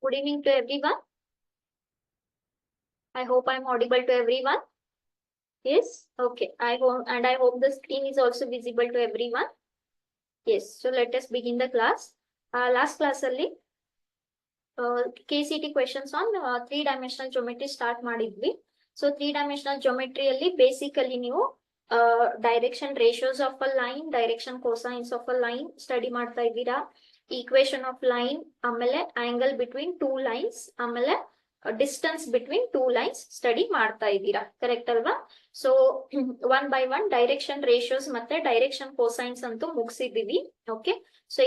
Good evening to everyone. I hope I'm audible to everyone. Yes, okay. I hope the screen is also visible to everyone. Yes, so let us begin the class. Last class ಅಲ್ಲಿ KCT questions on 3-dimensional geometry start ಮಾಡಿದ್ವಿ. So 3-dimensional geometry ಅಲ್ಲಿ basically ನೀವು direction ratios of a line, direction cosines of a line study ಮಾಡ್ತಾ ಇದ್ದೀರಾ. Equation of line, ಆಮೇಲೆ angle between two lines, ಆಮೇಲೆ distance between two lines study ಮಾಡ್ತಾ ಇದ್ದೀರಾ, correct ಅಲ್ವಾ? So one by one direction ratios ಮತ್ತೆ direction cosines ಅಂತೂ ಮುಗಿಸಿದೀವಿ. Okay, so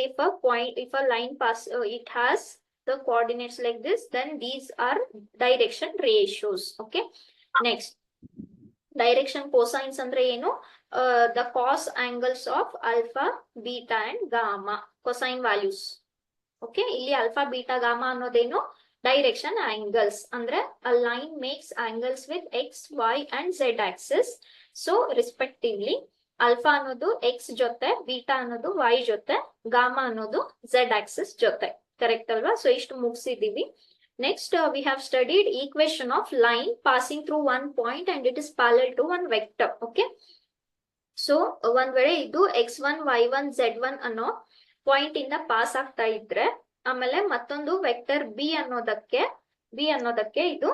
if a line pass it has the coordinates like this, then these are direction ratios. Okay, next direction cosines andre enu, the cos angles of alpha, beta and gamma, cosine values. Okay, illi alpha, beta, gamma annodenu direction angles andre a line makes angles with x, y and z axis. So respectively alpha ಅನ್ನೋದು x ಜೊತೆ, beta ಅನ್ನೋದು y ಜೊತೆ, gamma ಅನ್ನೋದು z axis ಜೊತೆ, correct ಅಲ್ವಾ? So ಇಷ್ಟು ಮುಗಿಸಿದೀವಿ. Next we have studied equation of line passing through one point and it is parallel to one vector. Okay, so ಒಂದ್ ವೇಳೆ ಇದು x1, y1, z1 ಅನ್ನೋ ಪಾಯಿಂಟ್ ಇಂದ ಪಾಸ್ ಆಗ್ತಾ ಇದ್ರೆ, ಆಮೇಲೆ ಮತ್ತೊಂದು ವೆಕ್ಟರ್ ಬಿ ಅನ್ನೋದಕ್ಕೆ ಇದು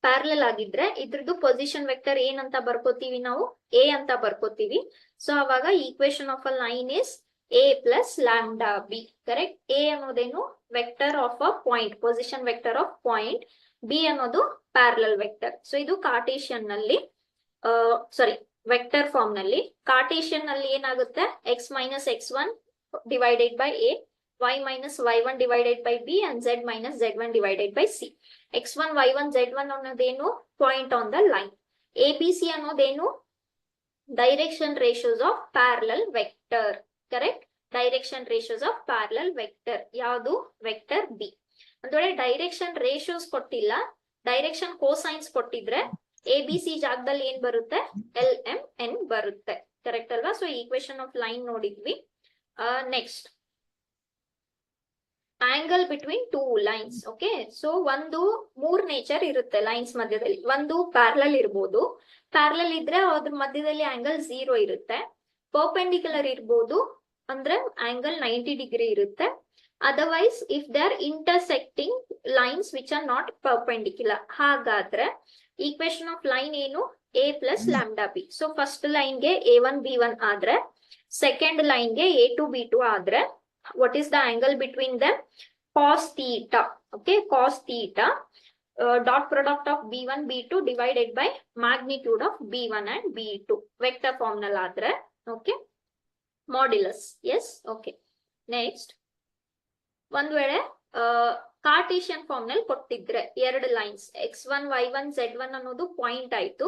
ಪ್ಯಾರಲಲ್ ಆಗಿದ್ರೆ ಇದ್ರದ್ದು ಪೊಸಿಷನ್ ವೆಕ್ಟರ್ ಏನಂತ ಬರ್ಕೋತೀವಿ ನಾವು? ಎ ಅಂತ ಬರ್ಕೋತೀವಿ. ಸೊ ಅವಾಗ equation of a line is a plus lambda b, correct? A ಅನ್ನೋದೇನು vector of a point, position vector of point. B ಅನ್ನೋದು ಪ್ಯಾರಲಲ್ ವೆಕ್ಟರ್. ಸೊ ಇದು ಕಾರ್ಟೇಶಿಯನ್ ನಲ್ಲಿ ವೆಕ್ಟರ್ ಫಾರ್ಮ್ ನಲ್ಲಿ. ಕಾರ್ಟೇಶಿಯನ್ ನಲ್ಲಿ ಏನಾಗುತ್ತೆ? x minus x1 divided by a, y minus y1 divided by b and z minus z1 divided by c. x1, y1, z1 ಅನ್ನೋದೇನು? Point on the line. a b c ಅನ್ನೋದೇನು? Direction ratios of parallel vector, correct? Direction ratios of parallel vector ಯಾವುದು? Vector B. ಒಂದ್ ವೇಳೆ direction ratios ಕೊಟ್ಟಿಲ್ಲ, direction cosines ಕೊಟ್ಟಿದ್ರೆ A B C ಜಾಗದಲ್ಲಿ ಏನ್ ಬರುತ್ತೆ? ಎಲ್ ಎಂ ಎನ್ ಬರುತ್ತೆ, ಕರೆಕ್ಟ್ ಅಲ್ವಾ? ಸೊ ಈಕ್ವೇಶನ್ ಆಫ್ ಲೈನ್ ನೋಡಿದ್ವಿ. Next angle between two lines. Okay, so ಒಂದು ಮೂರ್ ನೇಚರ್ ಇರುತ್ತೆ ಲೈನ್ಸ್ ಮಧ್ಯದಲ್ಲಿ. ಒಂದು ಪ್ಯಾರಲಲ್ ಇರ್ಬೋದು, ಪ್ಯಾರಲಲ್ ಇದ್ರೆ ಅದ್ರ ಮಧ್ಯದಲ್ಲಿ ಆಂಗಲ್ 0 ಇರುತ್ತೆ. ಪರ್ಪೆಂಡಿಕ್ಯುಲರ್ ಇರ್ಬೋದು, ಅಂದ್ರೆ ಆಂಗಲ್ 90 ಡಿಗ್ರಿ ಇರುತ್ತೆ. Otherwise if they are intersecting lines which are not perpendicular, ಹಾಗಾದ್ರೆ ಈಕ್ವೇಶನ್ ಆಫ್ ಲೈನ್ ಏನು? a plus lambda B. So first ಲೈನ್ಗೆ a1 b1 ಆದ್ರೆ, ಸೆಕೆಂಡ್ ಲೈನ್ಗೆ a2 b2 ಆದ್ರೆ, what is the angle between them? Cos theta. Okay, cos theta, dot product of b1 b2 divided by magnitude of b1 and b2 vector form nal adre. Okay, modulus. Yes, okay. Next, ಒಂದ್ ವೇಳೆ Cartesian form ನಲ್ಲಿ ಕೊಟ್ಟಿದ್ರೆ ಎರಡು lines x1 y1 z1 ಅನ್ನೋದು point ಆಯ್ತು,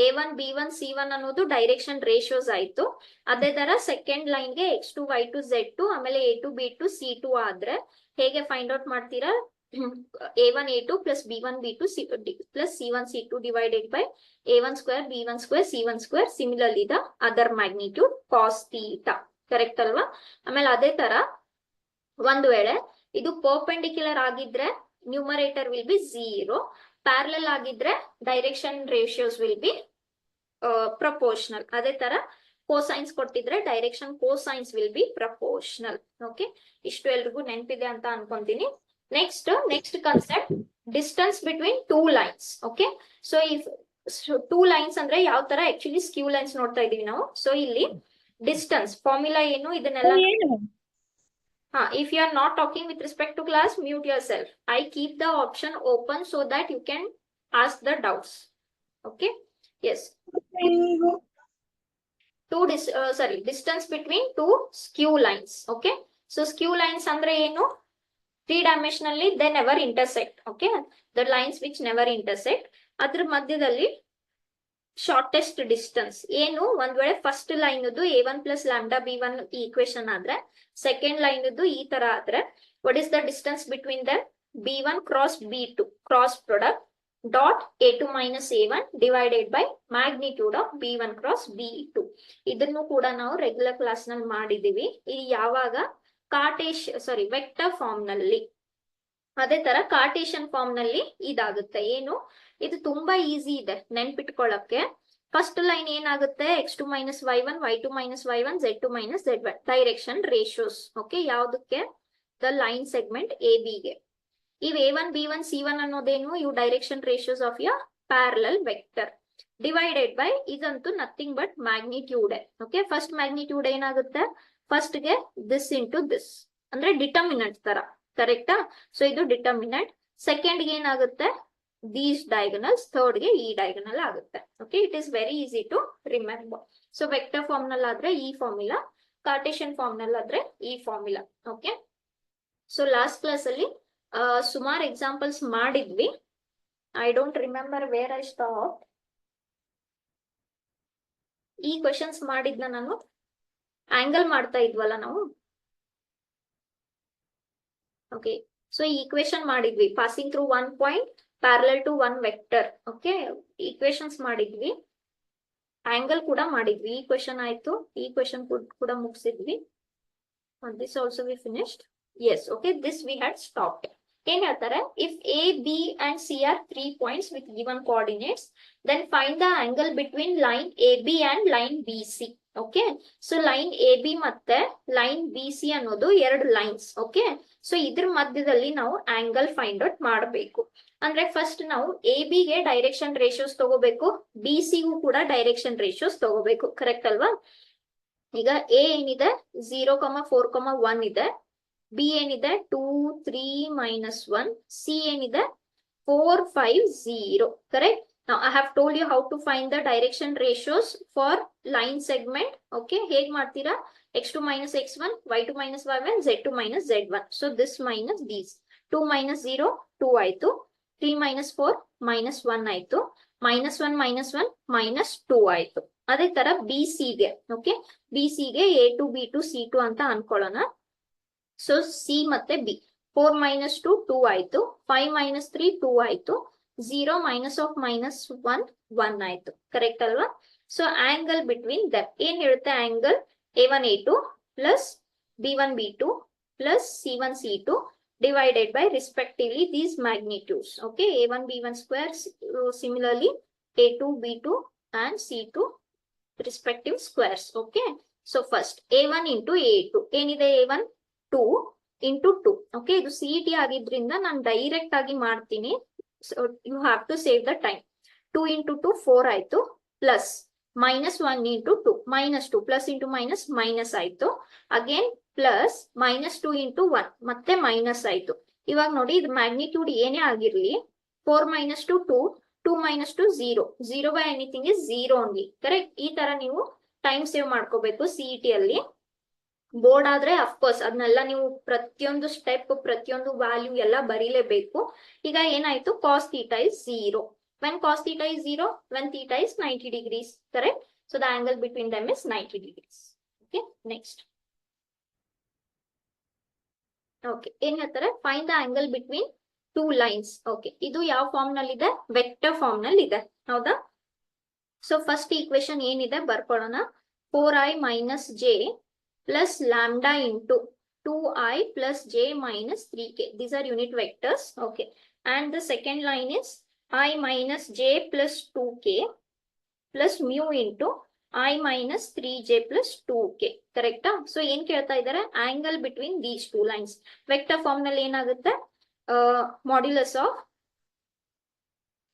a1 b1 c1 ಅನ್ನೋದು direction ratios ಆಯ್ತು. ಅದೇ ತರ ಸೆಕೆಂಡ್ ಲೈನ್ಗೆ x2 y2 z2 ಆಮೇಲೆ a2 b2 c2 ಆದ್ರೆ ಹೇಗೆ ಫೈಂಡ್ ಔಟ್ ಮಾಡ್ತೀರಾ? a1 a2 plus b1 b2 plus c1 c2 divided by a1 square b1 square c1 square. Similarly the other magnitude cos theta, correct ಅಲ್ವಾ? ಆಮೇಲೆ ಅದೇ ತರ ಒಂದ್ ವೇಳೆ ಇದು ಪರ್ಪೆಂಡಿಕ್ಯುಲರ್ ಆಗಿದ್ರೆ ನ್ಯೂಮರೇಟರ್ ವಿಲ್ ಬಿ 0, ಪ್ಯಾರಲಲ್ ಆಗಿದ್ರೆ direction ratios will be proportional. ಅದೇ ತರ ಕೋಸೈನ್ಸ್ ಕೊಟ್ಟಿದ್ರೆ direction cosines will be proportional. Okay, ಇಷ್ಟು ಎಲ್ರಿಗೂ ನೆನಪಿದೆ ಅಂತ ಅನ್ಕೊಂತೀನಿ. Next concept, distance between two lines. Okay, so if two lines ಅಂದ್ರೆ ಯಾವ ತರ? ಆಕ್ಚುಲಿ ಸ್ಕ್ಯೂ ಲೈನ್ಸ್ ನೋಡ್ತಾ ಇದೀವಿ ನಾವು. ಸೊ ಇಲ್ಲಿ ಡಿಸ್ಟೆನ್ಸ್ ಫಾರ್ಮುಲಾ ಏನು? ಇದನ್ನೆಲ್ಲ if you are not talking with respect to class, mute yourself. I keep the option open so that you can ask the doubts. Okay, yes. Distance between two skew lines. Okay, so skew lines andre enu? 3-dimensionally they never intersect. Okay, the lines which never intersect, adr madhyadalli shortest distance ಏನು? ಒಂದ್ ವೇಳೆ first line a1 plus lambda b1 ಈ equation ಆದ್ರೆ, second line ಈ ತರ ಆದ್ರೆ, what is the distance between dum? b1 cross b2 cross product dot a2 minus a1 divided by magnitude of b1 cross b2. ಇದನ್ನು ಕೂಡ ನಾವು regular class ನಲ್ಲಿ ಮಾಡಿದೀವಿ. ಇದು ಯಾವಾಗ? ವೆಕ್ಟರ್ ಫಾರ್ಮ್ ನಲ್ಲಿ. ಅದೇ ತರ ಕಾರ್ಟೇಶಿಯನ್ ಫಾರ್ಮ್ ನಲ್ಲಿ ಇದಾಗುತ್ತೆ. ಏನು ಇದು ತುಂಬಾ ಈಸಿ ಇದೆ ನೆನ್ಪಿಟ್ಕೊಳ್ಳಕ್ಕೆ. ಫಸ್ಟ್ ಲೈನ್ ಏನಾಗುತ್ತೆ, x2 minus y1, y2 minus y1, z2 minus z1 direction ratios. Okay, ಯಾವ್ದಕ್ಕೆ? The line segment A B ಗೆ. ಇವ್ a1 b1 c1 ಅನ್ನೋದೇನು, ಇವು ಡೈರೆಕ್ಷನ್ ರೇಷಿಯೋಸ್ ಆಫ್ ಯ ಪ್ಯಾರಲಲ್ ವೆಕ್ಟರ್ ಡಿವೈಡೆಡ್ ಬೈ ಇದಂತೂ nothing but magnitude. Okay, first magnitude ಏನಾಗುತ್ತೆ, first ಗೆ this into this ಅಂದ್ರೆ ಡಿಟರ್ಮಿನೆಂಟ್ ತರ, ಕರೆಕ್ಟಾ? ಸೊ ಇದು ಡಿಟರ್ಮಿನೆಂಟ್. ಸೆಕೆಂಡ್ ಗೆ ಏನಾಗುತ್ತೆ, ದೀಸ್ ಡಯಾಗನಲ್ಸ್, ಥರ್ಡ್ ಗೆ ಈ ಡಯಾಗನಲ್ ಆಗುತ್ತೆ. Okay, it is very easy to remember. So vector form ನಲ್ಲಾದ್ರೆ ಈ ಫಾರ್ಮುಲಾ, ಕಾರ್ಟೇಶಿಯನ್ ಫಾರ್ಮ್ ನಲ್ಲಾದ್ರೆ ಈ formula. Okay, so last class ಅಲ್ಲಿ ಸುಮಾರು ಎಕ್ಸಾಂಪಲ್ಸ್ ಮಾಡಿದ್ವಿ. I don't remember where I stop. ಈ ಕ್ವೆಶನ್ಸ್ ಮಾಡಿದ್ನ ನಾನು, ಆಂಗಲ್ ಮಾಡ್ತಾ ಇದ್ವಲ್ಲ ನಾವು. ಓಕೆ, ಸೊ ಈ ಈಕ್ವೇಶನ್ ಮಾಡಿದ್ವಿ, passing through one point parallel to one vector. Okay, equations ಮಾಡಿದ್ವಿ, ಆಂಗಲ್ ಕೂಡ ಮಾಡಿದ್ವಿ. ಈ ಕ್ವೆಶನ್ ಆಯ್ತು, ಈ ಕ್ವೆಶನ್ ಕೂಡ ಮುಗಿಸಿದ್ವಿ. This also we finished. Yes, okay, this we had stopped. ಏನ್ ಹೇಳ್ತಾರೆ, if A B and C are 3 points with given coordinates, then find the angle between line A B and line B C. Okay, so line A B ಮತ್ತೆ line B C ಅನ್ನೋದು ಎರಡು lines. Okay, so ಇದ್ರ ಮಧ್ಯದಲ್ಲಿ ನಾವು angle find out ಮಾಡಬೇಕು. ಅಂದ್ರೆ first ನಾವು A B ಗೆ ಡೈರೆಕ್ಷನ್ ರೇಷಿಯೋಸ್ ತಗೋಬೇಕು, ಬಿ ಸಿ ಗೂ ಕೂಡ ಡೈರೆಕ್ಷನ್ ರೇಷಿಯೋಸ್ ತಗೋಬೇಕು, ಕರೆಕ್ಟ್ ಅಲ್ವಾ? ಈಗ ಎ ಏನಿದೆ 0,4,1 ಇದೆ, ಬಿ ಏನಿದೆ 2, 3, -1, ಸಿ ಏನಿದೆ 4, 5, 0. Correct? Now I have told you how to find the direction ratios for line segment. Okay, ಹೇಗ್ ಮಾಡ್ತೀರಾ? x2 minus x1, y2 minus y1, z2 minus z1. So this minus these. 2 minus 0, 2 ಆಯ್ತು. 3 minus 4, -1 ಆಯ್ತು. -1, -1, -2 ಆಯ್ತು. ಅದೇ ತರ B C ಗೆ, okay, B C ಗೆ a2, b2, c2 ಅಂತ ಅನ್ಕೊಳ್ಳೋಣ. ಸೊ ಸಿ ಮತ್ತೆ ಬಿ, 4 minus 2, 2 ಆಯ್ತು. 5 minus 3, 2 ಆಯ್ತು. 0 minus of -1, 1 ಆಯ್ತು, ಕರೆಕ್ಟ್ ಅಲ್ವಾ? ಸೊ ಆಂಗಲ್ ಬಿಟ್ವೀನ್ ದಟ್ ಏನ್ ಹೇಳುತ್ತೆ, angle a1 a2 plus b1 b2 plus c1 c2 divided by respectively these magnitudes. Okay, a1 b1 square, similarly a2 b2 and c2 respective squares. Okay, so first a1 into a2 ಏನಿದೆ, a1 2 into 2. Okay, ಇದು CET ಆಗಿದ್ರಿಂದ ನಾನು direct ಆಗಿ ಮಾಡ್ತೀನಿ. So you have to save the time. 2 into 2 4 ಆಯ್ತು, plus -1 into 2 -2, plus into minus minus ಆಯ್ತು. Again plus -2 into 1 ಮತ್ತೆ minus ಆಯ್ತು. ಇವಾಗ ನೋಡಿ, ಇದು ಮ್ಯಾಗ್ನಿಟ್ಯೂಡ್ ಏನೇ ಆಗಿರ್ಲಿ, 4 minus 2 2, 2 minus 2 0, 0 by anything is 0 only. Correct? ಈ ತರ ನೀವು ಟೈಮ್ ಸೇವ್ ಮಾಡ್ಕೋಬೇಕು CET ಅಲ್ಲಿ. ಬೋರ್ಡ್ ಆದ್ರೆ ಅಫ್ಕೋರ್ಸ್ ಅದನ್ನೆಲ್ಲ ನೀವು ಪ್ರತಿಯೊಂದು ಸ್ಟೆಪ್, ಪ್ರತಿಯೊಂದು ವ್ಯಾಲ್ಯೂ ಎಲ್ಲ ಬರೀಲೇಬೇಕು. ಈಗ ಏನಾಯ್ತು, cos theta is 0. When cos theta is 0, when theta is 90 degrees, correct? So the angle between them is 90 degrees. Okay, next. Okay, ಏನ್ ಹೇಳ್ತಾರೆ, find the angle between two lines. Okay, ಇದು ಯಾವ form ನಲ್ಲಿ ಇದೆ, vector form ನಲ್ಲಿ ಇದೆ, ಹೌದಾ? So first equation ಏನಿದೆ ಬರ್ಕೊಳ್ಳೋಣ. 4i minus j plus lambda into 2i plus j minus 3k. These are unit vectors. Okay, and the second line is I minus j plus 2k plus mu into I minus 3j plus 2k. Correct? So ಏನ್ ಕೇಳ್ತಾ ಇದ್ದಾರೆ, angle between these two lines. Vector form ನಲ್ಲಿ ಏನಾಗುತ್ತೆ, modulus of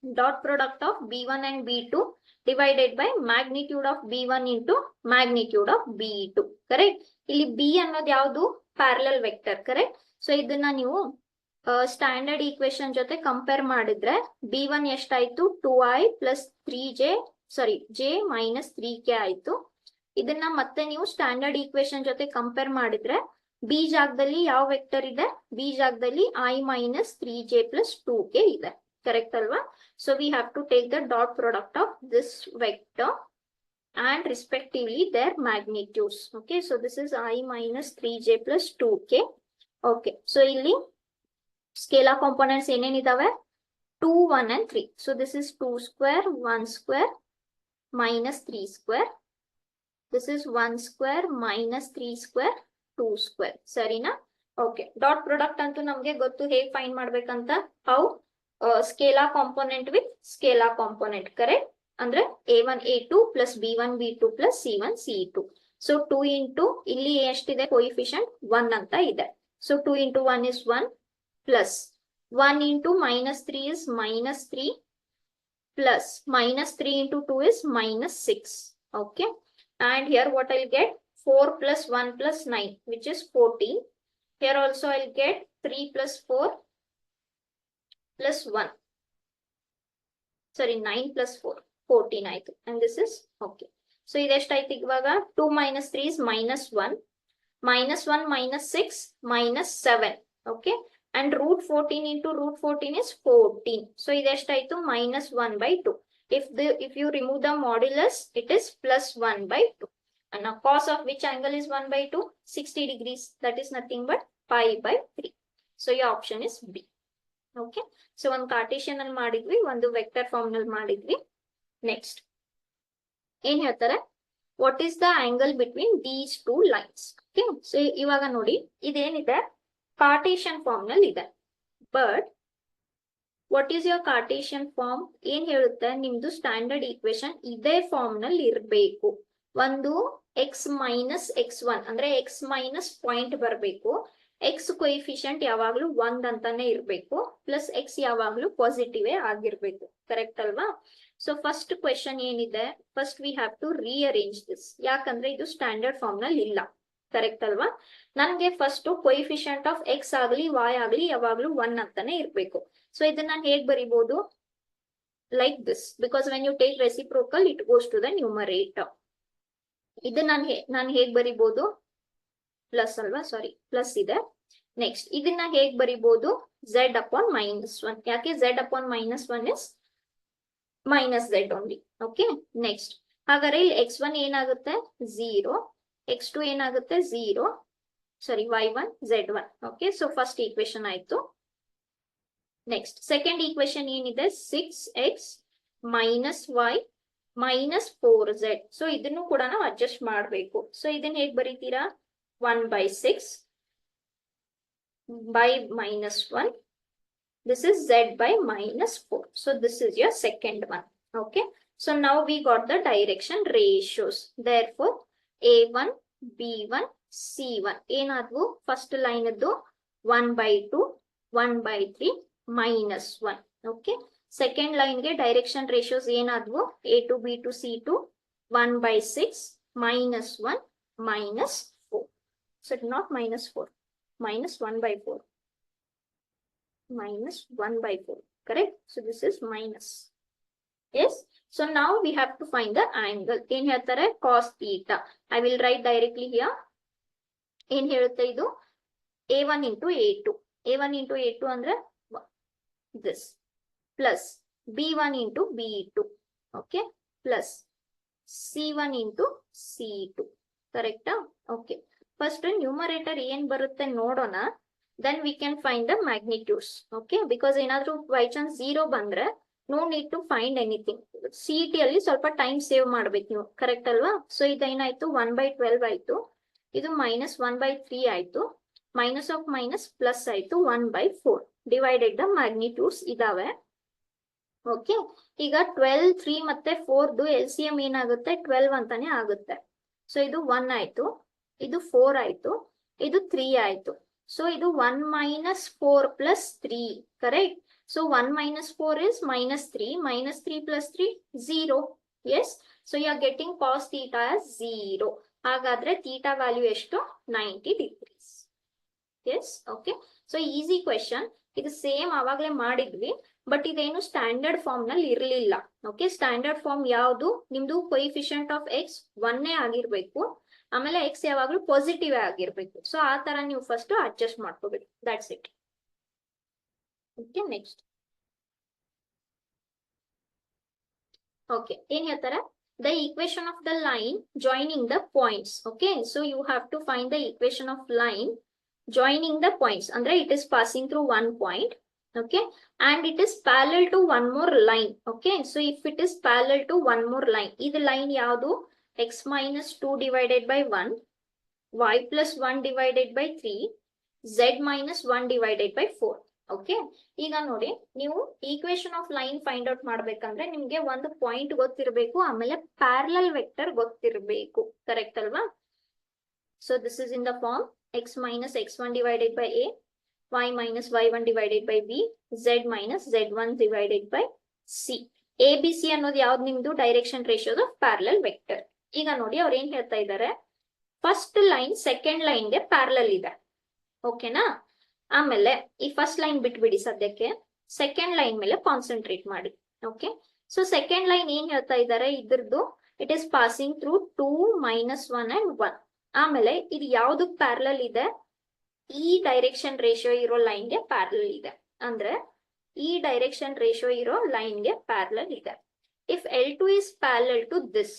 dot product of b1 and b2 divided by magnitude of b1 into magnitude of b2. Correct? ಇಲ್ಲಿ b ಅನ್ನೋದು ಯಾವುದು, parallel vector. Correct? So ಇದನ್ನ ನೀವು ಸ್ಟ್ಯಾಂಡರ್ಡ್ ಈಕ್ವೇಶನ್ ಜೊತೆ compare ಮಾಡಿದ್ರೆ b1 ಎಷ್ಟಾಯ್ತು, 2i plus 3j, ಸಾರಿ j minus 3k ಆಯ್ತು. ಇದನ್ನ ಮತ್ತೆ ನೀವು ಸ್ಟ್ಯಾಂಡರ್ಡ್ ಈಕ್ವೇಶನ್ ಜೊತೆ ಕಂಪೇರ್ ಮಾಡಿದ್ರೆ b ಜಾಗದಲ್ಲಿ ಯಾವ ವೆಕ್ಟರ್ ಇದೆ, b ಜಾಗದಲ್ಲಿ i minus 3j plus 2k ಇದೆ. ಕರೆಕ್ಟ್ ಅಲ್ವಾ? So we have to take the dot product of this vector and respectively their magnitudes. Okay, so this is I minus 3j plus 2k. Okay, so ಇಲ್ಲಿ scalar components ಏನೇನಿದಾವೆ, 2, 1 and 3. So this is 2 square, 1 square minus 3 square. This is 1 square minus 3 square, 2 square. ಸರಿನಾ? Okay, dot product ಅಂತೂ ನಮ್ಗೆ ಗೊತ್ತು ಹೇಗೆ find ಮಾಡ್ಬೇಕಂತ. How scalar component with scalar component, correct. ಅಂದ್ರೆ a1 a2 plus b1 b2 plus c1 c2. So 2 into ಇಲ್ಲಿ ಎಷ್ಟಿದೆ coefficient 1 ಅಂತ ಇದೆ. So 2 into 1 is 1 plus 1 into -3 is -3 plus -3 into 2 is -6. Okay, and here what I'll get 4 plus 1 plus 9, which is 14. Here also I'll get 3 plus 4 plus 1. Sorry, 9 plus 4, 14 ಆಯ್ತು. And this is okay. So ಇದೆಷ್ಟಾಯ್ತು ಇವಾಗ? 2 minus 3 is -1. -1 -6 -7. Okay. And root 14 into root 14 is 14. So ಇದೆಷ್ಟಾಯ್ತು? -1/2. If you remove the modulus, it is +1/2. And now cos of which angle is 1/2? 60 degrees. That is nothing but pi/3. So your option is B. Okay. So one Cartesian al ಮಾಡಿದ್ವಿ, ಒಂದು vector form ನಲ್ಲಿ ಮಾಡಿದ್ವಿ. Next. ಏನ್ ಹೇಳ್ತಾರೆ? What is the angle between these two lines? Okay. So ಇವಾಗ ನೋಡಿ, ಇದೇನಿದೆ Cartesian form ನಲ್ಲಿ ಇದೆ. But what is your Cartesian form? ಏನ್ ಹೇಳುತ್ತೆ? ನಿಮ್ದು ಸ್ಟ್ಯಾಂಡರ್ಡ್ ಈಕ್ವೇಶನ್ ಇದೇ ಫಾರ್ಮ್ ನಲ್ಲಿ ಇರಬೇಕು. ಒಂದು ಎಕ್ಸ್ ಮೈನಸ್ x1 ಅಂದ್ರೆ ಎಕ್ಸ್ ಮೈನಸ್ ಪಾಯಿಂಟ್ ಬರಬೇಕು. ಎಕ್ಸ್ ಕೊಯಿಫಿಷಿಯಂಟ್ ಯಾವಾಗ್ಲೂ 1 ಅಂತಾನೆ ಇರ್ಬೇಕು, ಪ್ಲಸ್ ಎಕ್ಸ್ ಯಾವಾಗ್ಲೂ ಪಾಸಿಟಿವ್ ಆಗಿರ್ಬೇಕು. ಕರೆಕ್ಟ್ ಅಲ್ವಾ? ಸೊ ಫಸ್ಟ್ ಕ್ವೆಶನ್ ಏನಿದೆ, first we have to rearrange this. ಯಾಕಂದ್ರೆ ಇದು ಸ್ಟ್ಯಾಂಡರ್ಡ್ ಫಾರ್ಮ್ ನಲ್ಲಿ ಇಲ್ಲ. ಕರೆಕ್ಟ್ ಅಲ್ವಾ? ನನ್ಗೆ ಫಸ್ಟ್ ಕೊಯಿಫಿಷಿಯಂಟ್ ಆಫ್ ಎಕ್ಸ್ ಆಗ್ಲಿ ವಾಯ್ ಆಗ್ಲಿ ಯಾವಾಗ್ಲೂ 1 ಅಂತಾನೆ ಇರ್ಬೇಕು. ಸೊ ಇದನ್ನ ನಾನು ಹೇಗ್ ಬರಿಬಹುದು? Like this, because when you take reciprocal it goes to the numerator. ಇದು ನಾನು ಹೇಗ್ ಬರಿಬಹುದು? ಪ್ಲಸ್ ಅಲ್ವಾ? ಸಾರಿ, ಪ್ಲಸ್ ಇದೆ. ನೆಕ್ಸ್ಟ್ ಇದನ್ನ ಹೇಗ್ ಬರಿಬಹುದು? z upon -1. ಯಾಕೆ z upon -1 is -z only. Okay. Next ಹಾಗಾದ್ರೆ ಇಲ್ಲಿ x1 ಏನಾಗುತ್ತೆ? 0. x2 ಏನಾಗುತ್ತೆ? 0. ಸಾರಿ, y1 z1. Okay. So first equation ಆಯ್ತು. ನೆಕ್ಸ್ಟ್ ಸೆಕೆಂಡ್ ಈಕ್ವೇಶನ್ ಏನಿದೆ? 6x -y -4z. ಸೊ ಇದನ್ನು ಕೂಡ ನಾವು ಅಡ್ಜಸ್ಟ್ ಮಾಡಬೇಕು. ಸೊ ಇದನ್ನ ಹೇಗ್ ಬರೀತೀರಾ? 1/6 by -1. This is z by -4. So this is your second one. Okay. So now we got the direction ratios. Therefore, A1, B1, C1. ಏನಾದ್ವು? First line ಅದು 1/2, 1/3, -1. Okay. Second line ಗೆ direction ratios ಏನಾದ್ವು? A2, B2, C2, 1/6, -1, -4. So not -4, -1/4. -1/4. Correct? So this is minus. Yes. So now we have to find the angle. ಏನ್ ಹೇಳ್ತಾರೆ? cos theta. I will write directly here. ಏನ್ ಹೇಳುತ್ತೆ ಇದು? A1 into A2. A1 into A2 ಅಂದ್ರೆ this. Plus B1 into B2. Okay. Plus C1 into C2. Correct? Okay. First numerator ಏನ್ ಬರುತ್ತೆ ನೋಡೋಣ. Then we can find the magnitudes. Okay. Because ಏನಾದ್ರೂ by chance 0 ಬಂದ್ರೆ no need to find anything. CET ಅಲ್ಲಿ ಸ್ವಲ್ಪ time save ಮಾಡ್ಬೇಕು ನೀವು. Correct ಅಲ್ವಾ? ಸೊ ಇದೇನಾಯ್ತು? 1/12 ಆಯ್ತು. ಇದು -1/3 ಆಯ್ತು. ಮೈನಸ್ ಆಫ್ ಮೈನಸ್ ಪ್ಲಸ್ ಆಯ್ತು. 1/4 ಡಿವೈಡೆಡ್ ದ ಮ್ಯಾಗ್ನಿಟ್ಯೂಡ್ಸ್ ಇದಾವೆ. ಓಕೆ. ಈಗ 12, 3 ಮತ್ತೆ 4 LCM ಏನಾಗುತ್ತೆ? 12 ಅಂತಾನೆ ಆಗುತ್ತೆ. ಸೊ ಇದು 1 ಆಯ್ತು, ಇದು 4 ಆಯ್ತು, ಇದು 3 ಆಯ್ತು. ಸೊ ಇದು 1 - 4 + 3. Correct? So 1 - 4 is -3. -3 + 3 0. Yes. So you are getting cos theta as 0. ಹಾಗಾದ್ರೆ theta value ಎಷ್ಟು? 90 degrees. Yes. Okay. So easy question. ಇದು ಸೇಮ್ ಆವಾಗಲೇ ಮಾಡಿದ್ವಿ, ಬಟ್ ಇದೇನು ಸ್ಟ್ಯಾಂಡರ್ಡ್ ಫಾರ್ಮ್ ನಲ್ಲಿ ಇರಲಿಲ್ಲ. ಓಕೆ. ಸ್ಟ್ಯಾಂಡರ್ಡ್ ಫಾರ್ಮ್ ಯಾವುದು? ನಿಮ್ದು ಕೊಯಿಫಿಷಿಯಂಟ್ ಆಫ್ ಎಕ್ಸ್ 1 ಆಗಿರ್ಬೇಕು, ಆಮೇಲೆ ಎಕ್ಸ್ ಯಾವಾಗ್ಲೂ ಪಾಸಿಟಿವ್ ಆಗಿರ್ಬೇಕು. ಸೊ ಆ ತರ ನೀವು ಫಸ್ಟ್ ಅಡ್ಜಸ್ಟ್ ಮಾಡ್ಕೋಬೇಕು. That's it. Okay. Next okay. ಏನ್ ಹೇಳ್ತಾರೆ? the equation of the line joining the points. Okay. So you have to find the equation of line joining the points. Andre it is passing through one point. Okay. And it is parallel to one more line. Okay. So if it is parallel to one more line, this line yavadu? x - 2 divided by 1, y + 1 divided by 3, z minus 1 divided by 4. Okay, ಈಗ ನೋಡಿ ನೀವು equation of line find out ಮಾಡ್ಬೇಕಂದ್ರೆ ನಿಮ್ಗೆ ಒಂದು point ಗೊತ್ತಿರಬೇಕು, ಆಮೇಲೆ parallel vector ಗೊತ್ತಿರಬೇಕು. Correct ಅಲ್ವಾ? So this is in the form x minus x1 divided by a, y minus y1 divided by b, z minus z1 divided by c. a b c ಅನ್ನೋದು ಯಾವ್ದು ನಿಮ್ದು direction ratios of parallel vector. ಈಗ ನೋಡಿ ಅವ್ರು ಏನ್ ಹೇಳ್ತಾ ಇದ್ದಾರೆ, first line second ಲೈನ್ಗೆ ಪ್ಯಾರಲಲ್ ಇದೆ. ಓಕೆನಾ? ಆಮೇಲೆ ಈ ಫಸ್ಟ್ ಲೈನ್ ಬಿಟ್ಬಿಡಿ ಸದ್ಯಕ್ಕೆ, ಸೆಕೆಂಡ್ ಲೈನ್ ಮೇಲೆ ಕಾನ್ಸಂಟ್ರೇಟ್ ಮಾಡಿ. ಓಕೆ, ಸೊ ಸೆಕೆಂಡ್ ಲೈನ್ ಏನ್ ಹೇಳ್ತಾ ಇದ್ದಾರೆ, ಇದ್ರದ್ದು it is passing through 2 minus 1 and 1. ಆಮೇಲೆ ಇದು ಯಾವ್ದು ಪ್ಯಾರಲಲ್ ಇದೆ, ಈ ಡೈರೆಕ್ಷನ್ ರೇಷಿಯೋ ಇರೋ ಲೈನ್ಗೆ ಪ್ಯಾರಲಲ್ ಇದೆ. ಅಂದ್ರೆ ಈ ಡೈರೆಕ್ಷನ್ ರೇಷಿಯೋ ಇರೋ ಲೈನ್ಗೆ ಪ್ಯಾರಲಲ್ ಇದೆ. If L2 is parallel to this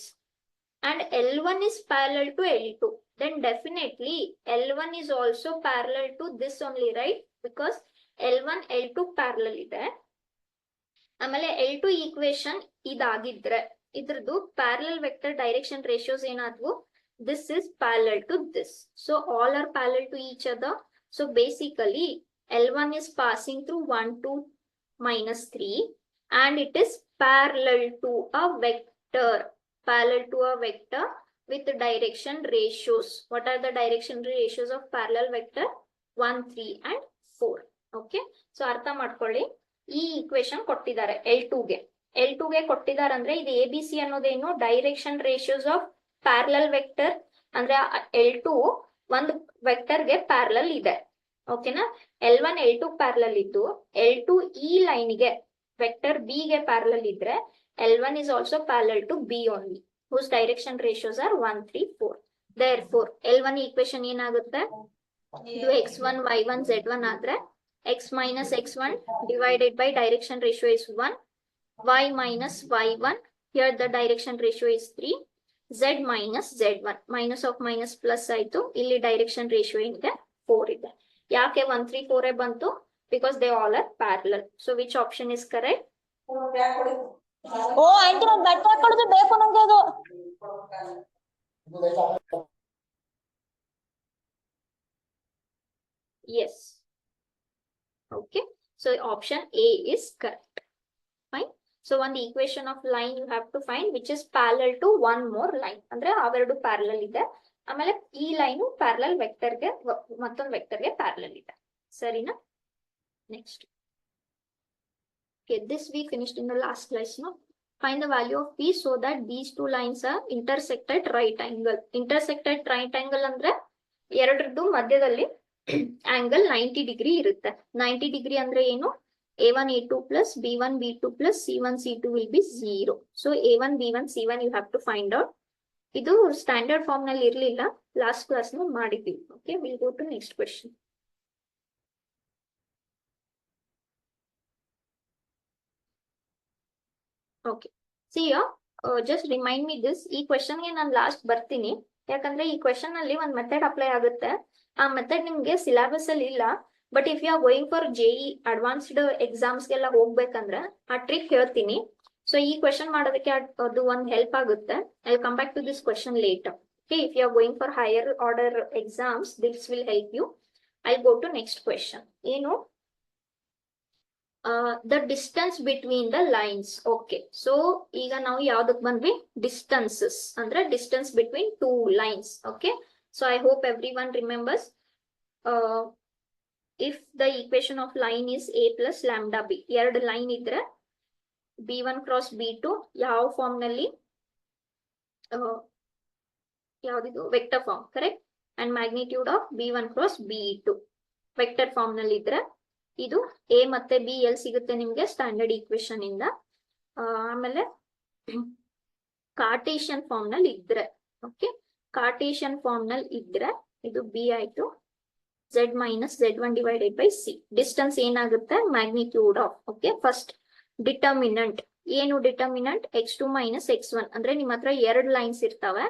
and L1 is parallel to L2, then definitely L1 is also parallel to this only, right? Because L1 L2 parallel ಇದೆ. ಆಮೇಲೆ L2 ಈಕ್ವೇಶನ್ ಇದಾಗಿದ್ರೆ ಇದ್ರದ್ದು parallel vector direction ratios ಏನಾದ್ವು, this is parallel to this. So all are parallel to each other. So basically L1 is passing through 1, 2, minus 3 and it is parallel to a vector. Parallel to a vector with direction ratios. What are the direction ratios of parallel vector? 1, 3 and 4. Okay, so ಅರ್ಥ ಮಾಡ್ಕೊಳ್ಳಿ. ಈ equation ಕೊಟ್ಟಿದ್ದಾರೆ L2 ಗೆ ಕೊಟ್ಟಿದ್ದಾರೆ ಅಂದ್ರೆ ಇದು ABC ಅನ್ನೋದೇನು direction ratios of parallel vector. ಅಂದ್ರೆ L2 ಒಂದು ವೆಕ್ಟರ್ಗೆ ಪ್ಯಾರಲಲ್ ಇದೆ. ಓಕೆನಾ? L1 L2 ಪ್ಯಾರಲಲ್ ಇದ್ದು L2 ಈ ಲೈನ್ಗೆ ವೆಕ್ಟರ್ B ಗೆ ಪ್ಯಾರಲಲ್ ಇದ್ರೆ L1 is also parallel to B only, whose direction ratios are 1, 3, 4. Therefore, L1 equation ಏನಾಗುತ್ತೆ, ಇದು x1, y1, z1 ಆದ್ರೆ x minus x1 divided by direction ratio is 1, y minus y1, here the direction ratio is 3, z minus z1, minus of minus plus ಆಯ್ತು, ಇಲ್ಲಿ direction ratio ಏನಿದೆ 4 ಇದೆ. ಯಾಕೆ 1, 3, 4 ಬಂತು? Because they all are parallel. So which option is correct? ಓ aunty ಒಂದು ಬಟ್ಟೆ ಹಾಕೊಳ್ಳೋದು ಬೇಕು ನಂಗೆ ಅದು. Yes. Okay, so option A is correct. Fine. So on the equation of line you have to find which is parallel to one more line. ಅಂದ್ರೆ ಅವೆರಡು parallel ಇದೆ, ಆಮೇಲೆ ಈ ಲೈನ್ ಪ್ಯಾರಲಲ್ ವೆಕ್ಟರ್ಗೆ ಮತ್ತೊಂದು ವೆಕ್ಟರ್ಗೆ ಪ್ಯಾರಲಲ್ ಇದೆ. ಸರಿನಾ? Next. Okay, this we finished in the last class, no? Find the value of P so that these two lines are intersected right angle. Intersected right angle ಅಂದ್ರೆ ಎರಡರದ್ದು ಮಧ್ಯದಲ್ಲಿ angle 90 degree ಇರುತ್ತೆ. 90 degree ಅಂದ್ರೆ ಏನು? A1 A2 plus B1 B2 plus C1 C2 will be 0. So A1 B1 C1 you have to find out. ಇದು standard form ನಲ್ಲಿ ಇರ್ಲಿಲ್ಲ, last class ನಲ್ಲಿ ಮಾಡಿದ್ವಿ. Okay, we'll go to next question. Okay, C just remind me this. ಈ question ಗೆ ನಾನು last ಬರ್ತೀನಿ, ಯಾಕಂದ್ರೆ ಈ ಕ್ವೆಶನ್ ಅಲ್ಲಿ ಒಂದ್ ಮೆಥಡ್ ಅಪ್ಲೈ ಆಗುತ್ತೆ. ಆ ಮೆಥಡ್ ನಿಮ್ಗೆ ಸಿಲೆಬಸ್ ಅಲ್ಲಿ ಇಲ್ಲ, but if you are going for JEE advanced exams ಗೆಲ್ಲ ಹೋಗ್ಬೇಕಂದ್ರೆ ಆ ಟ್ರಿಕ್ ಹೇಳ್ತೀನಿ. ಸೊ ಈ ಕ್ವೆಶನ್ ಮಾಡೋದಕ್ಕೆ ಅದು ಒಂದ್ ಹೆಲ್ಪ್ ಆಗುತ್ತೆ. I come back to this question later. Okay, if you are going for higher order exams this will help you. I go to next question. ಏನು? the distance between the lines. Okay, so ಈಗ ನಾವು ಯಾವ್ದಕ್ ಬಂದ್ವಿ? Distances ಅಂದ್ರೆ distance between two lines. Okay, so I hope everyone remembers if the equation of line is a plus lambda b, ಎರಡು line ಇದ್ರೆ b1 cross b2 ಯಾವ form ನಲ್ಲಿ, ಯಾವ್ದಿದು vector form, correct? And magnitude of b1 cross b2 vector form ನಲ್ಲಿ ಇದ್ರೆ ಇದು A ಮತ್ತೆ B L ಸಿಗುತ್ತೆ ನಿಮ್ಗೆ ಸ್ಟ್ಯಾಂಡರ್ಡ್ ಈಕ್ವೇಶನ್ ಇಂದ. ಆಮೇಲೆ ಕಾರ್ಟೇಶಿಯನ್ ಫಾರ್ಮ್ ನಲ್ಲಿ ಇದ್ರೆ, ಓಕೆ, ಕಾರ್ಟೇಶಿಯನ್ ಫಾರ್ಮ್ ನಲ್ಲಿ ಇದ್ರೆ ಇದು ಬಿ ಆಯ್ತು, z minus z1 divided by c. Distance ಏನಾಗುತ್ತೆ? Magnitude of. Okay, first determinant ಏನು? ಡಿಟರ್ಮಿನೆಂಟ್ x2 minus x1 ಅಂದ್ರೆ ನಿಮ್ ಹತ್ರ ಎರಡು ಲೈನ್ಸ್ ಇರ್ತಾವೆ,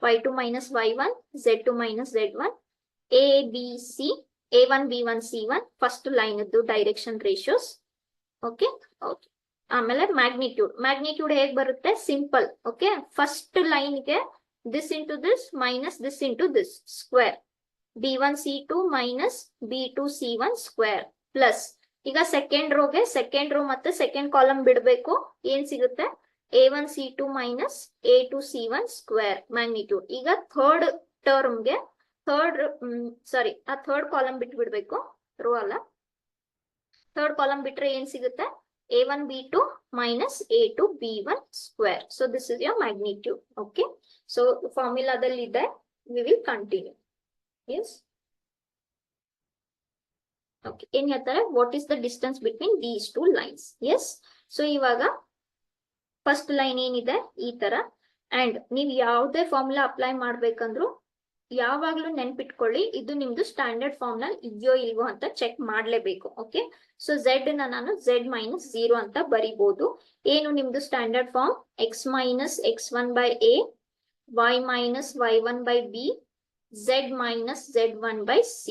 y2 minus y1, z2 minus z1, a b c, A1 B1 C1 first line ಇದ್ದು direction ratios. Okay okay, ಆಮೇಲೆ magnitude ಹೇಗ್ ಬರುತ್ತೆ? ಸಿಂಪಲ್. ಓಕೆ, ಫಸ್ಟ್ ಲೈನ್ಗೆ this into this minus this into this square. B1 C2 minus B2 C1 square plus ಈಗ second row ಮತ್ತೆ second column ಬಿಡಬೇಕು. ಏನ್ ಸಿಗುತ್ತೆ? A1 C2 minus A2 C1 square magnitude. ಈಗ ಥರ್ಡ್ ಟರ್ಮ್ಗೆ ಥರ್ಡ್ ಕಾಲಮ್ ಬಿಟ್ಬಿಡ್ಬೇಕು, ರೋ ಅಲ್ಲ. Third column ಬಿಟ್ರೆ ಏನ್ ಸಿಗುತ್ತೆ? A1 B2 minus A2 B1 square. So this is your magnitude. Okay. So formula dalli ಇದೆ. We will continue. Yes. Okay. ಏನ್ ಹೇಳ್ತಾರೆ? What is the distance between these two lines? Yes. So ಇವಾಗ first line ಏನಿದೆ ಈ ತರ, and ನೀವು ಯಾವುದೇ formula apply ಮಾಡ್ಬೇಕಂದ್ರು ಯಾವಾಗ್ಲೂ ನೆನ್ಪಿಟ್ಕೊಳ್ಳಿ, ಇದು ನಿಮ್ದು ಸ್ಟ್ಯಾಂಡರ್ಡ್ ಫಾರ್ಮ್ ನಲ್ಲಿ ಇದೆಯೋ ಇಲ್ವೋ ಅಂತ ಚೆಕ್ ಮಾಡ್ಲೇಬೇಕು. ಓಕೆ. ಸೊ ಝೆಡ್ ನಾನು Z-0 ಅಂತ ಬರಿಬಹುದು. ಏನು ನಿಮ್ದು standard form? X-X1/A, Y-Y1/B, Z-Z1/C.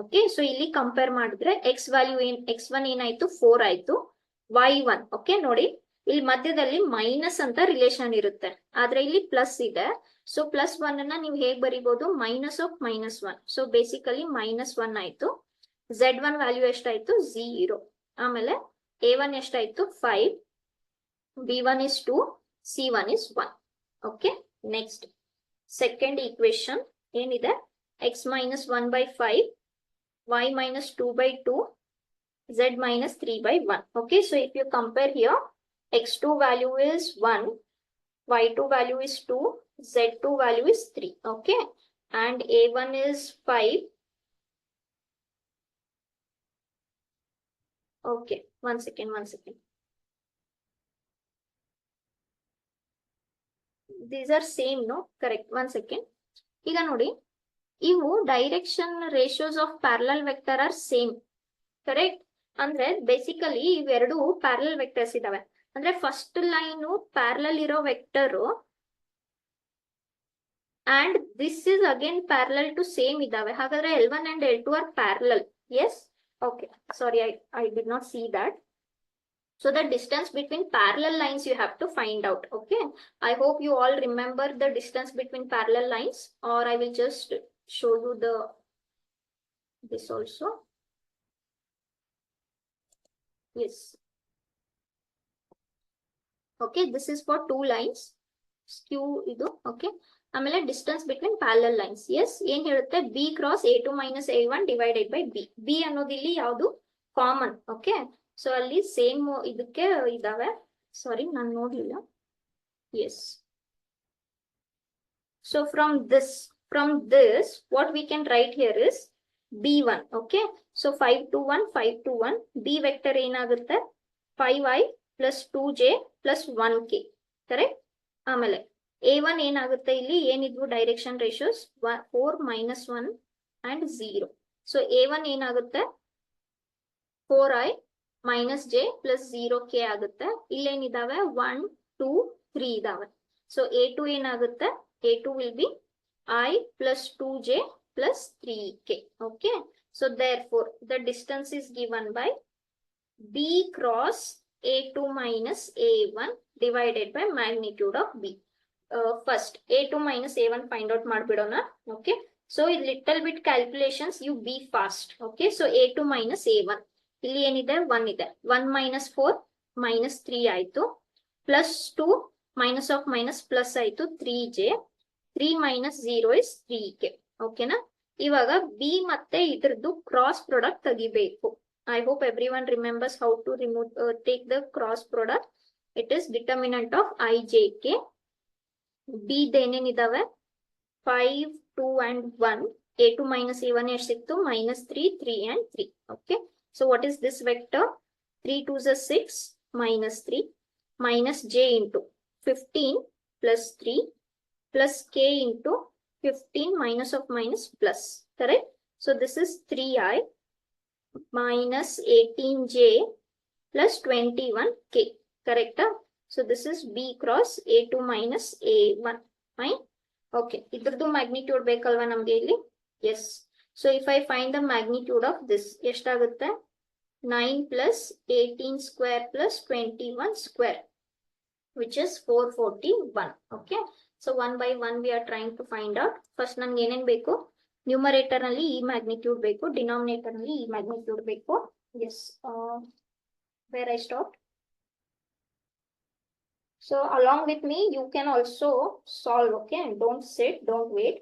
Okay. So ಇಲ್ಲಿ ಕಂಪೇರ್ ಮಾಡಿದ್ರೆ X1 ಏನಾಯ್ತು? 4 ಆಯ್ತು. Y1 ಓಕೆ ನೋಡಿ, ಇಲ್ಲಿ ಮಧ್ಯದಲ್ಲಿ ಮೈನಸ್ ಅಂತ ರಿಲೇಷನ್ ಇರುತ್ತೆ, ಆದ್ರೆ ಇಲ್ಲಿ ಪ್ಲಸ್ ಇದೆ. ಸೊ +1 ನೀವು ಹೇಗ್ ಬರಿಬಹುದು? -(-1). ಸೊ ಬೇಸಿಕಲಿ -1 ಆಯ್ತು. Z1 ವ್ಯಾಲ್ಯೂ ಎಷ್ಟಾಯ್ತು? 0. ಆಮೇಲೆ A1 ಎಷ್ಟಾಯ್ತು? 5, B1 is 2, C1 is 1. Okay. Next second equation ಏನಿದೆ? X-1/5, Y-2/2, Z-3/1. Okay, so if you compare here, X2 value is 1, Y2 value is 2, Z2 value is 3. Okay, and A1 is 5. Okay, one second. These are same, no? Correct. One second. ಈಗ ನೋಡಿ, ಇವು direction ratios of parallel vector are same. Correct. ಅಂದ್ರೆ basically ಇವೆರಡು parallel vectors ಇದಾವೆ. ಅಂದ್ರೆ first line parallel ಇರೋ vector and this is again parallel to same ಇದಾವೆ. ಹಾಗಾದ್ರೆ L1 and L2 are parallel. Yes. Okay, sorry, I did not see that. So the distance between parallel lines you have to find out. Okay, I hope you all remember the distance between parallel lines, or I will just show you this also. Yes. Okay, this is for two lines. Skew idu. Okay. ಆಮೇಲೆ distance between parallel lines. Yes. ಏನ್ ಹೇಳುತ್ತೆ? B cross A2 minus A1 divided by B. B ಅನ್ನೋದು ಇಲ್ಲಿ ಯಾವುದು? Common. Okay. So ಅಲ್ಲಿ same ಇದಕ್ಕೆ ಇದಾವೆ. Sorry, ನಾನು ನೋಡ್ಲಿಲ್ಲ. Yes. So from this what we can write here is B1. Okay. So 5 to 1, 5 to 1. B vector ಏನಾಗುತ್ತೆ? 5i plus 2j plus 1k. Correct. ಆಮೇಲೆ A1 ಏನಾಗುತ್ತೆ? ಇಲ್ಲಿ ಏನಿದ್ವು direction ratios? 4, -1 and 0. So A1 ಏನಾಗುತ್ತೆ? 4i minus j plus 0k ಆಗುತ್ತೆ. ಇಲ್ಲೇನಿದಾವೆ? 1, 2, 3 ಇದಾವೆ. So A2 ಏನಾಗುತ್ತೆ? A2 will be I plus 2j plus 3k. Okay. So therefore the distance is given by B cross A2 minus A1 divided by magnitude of B. First A2 minus A1 find out ಮಾಡ್ಬಿಡೋಣ. Okay. So in little bit calculations you be fast. Okay. So A2 minus A1. ಇಲ್ಲಿ ಏನಿದೆ? 1 ಇದೆ. 1 minus 4 minus 3 ಆಯ್ತು. plus 2 minus of minus plus ಆಯ್ತು 3j. 3 minus 0 is 3k. ಓಕೆನಾ? ಇವಾಗ B ಮತ್ತೆ ಇದ್ರದ್ದು cross product ತೆಗಿಬೇಕು. I hope everyone remembers how to take the cross product. It is determinant of ijk. B ಏನೇನಿದಾವೆ? 5, 2 and 1. A2 minus A1 ಎಷ್ಟು ಸಿಕ್ತು? -3, 3 and 3. Okay. So what is this vector? 3 2s are 6, -3, minus j into 15 plus 3 plus k into 15 minus of minus plus. Correct? So this is 3i minus 18j plus 21k. Correct? So this is B cross A2 minus A1. Fine? Okay. ಇದ್ರದ್ದು magnitude ಬೇಕಲ್ವಾ ನಮ್ಗೆ ಇಲ್ಲಿ? Yes. So if I find the magnitude of this, ಎಷ್ಟಾಗುತ್ತೆ? 9 plus 18 square plus 21 square, which is 441. Okay. So one by one we are trying to find out. First ನಂಗೆ ಏನೇನ್ ಬೇಕು? Numerator ನಲ್ಲಿ ಈ ಮ್ಯಾಗ್ನಿಟ್ಯೂಡ್ ಬೇಕು, ಡಿನಾಮಿನೇಟರ್ ನಲ್ಲಿ ಈ ಮ್ಯಾಗ್ನಿಟ್ಯೂಡ್ ಬೇಕು. Yes, where I stop. So along with me, you can also solve, okay? Don't sit, don't wait.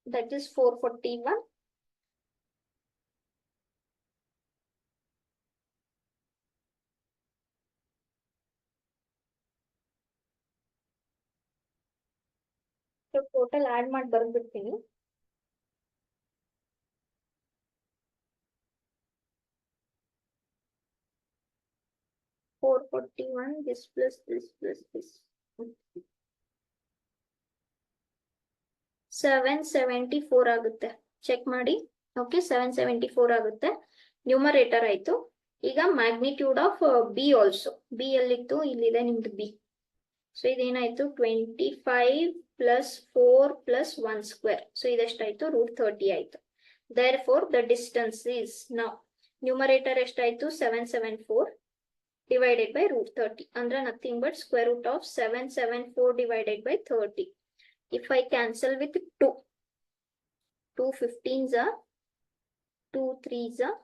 That is 441. So total add ಮಾಡಿ ಬರ್ಬಿಡ್ತೀನಿ. Four 41, this plus this plus this. 774 ಆಗುತ್ತೆ. Check ಮಾಡಿ. Okay, 774 ಆಗುತ್ತೆ. Numerator ಆಯ್ತು. ಈಗ magnitude of B also. B ಎಲ್ಲಿತ್ತು? ಇಲ್ಲಿದೆ ನಿಮ್ದು B. So ಇದೇನಾಯ್ತು? 25 ಪ್ಲಸ್ 4 ಪ್ಲಸ್ 1 ಸ್ಕ್ವೇರ್. ಸೊ ಇದೆಷ್ಟಾಯ್ತು? √30 ಆಯ್ತು. Therefore the distance is now numerator ಎಷ್ಟಾಯ್ತು? 774 divided by √30 ಅಂದ್ರೆ nothing but square root of 774 divided by 30. If I cancel with 2, 2 15s are, 2 3s are,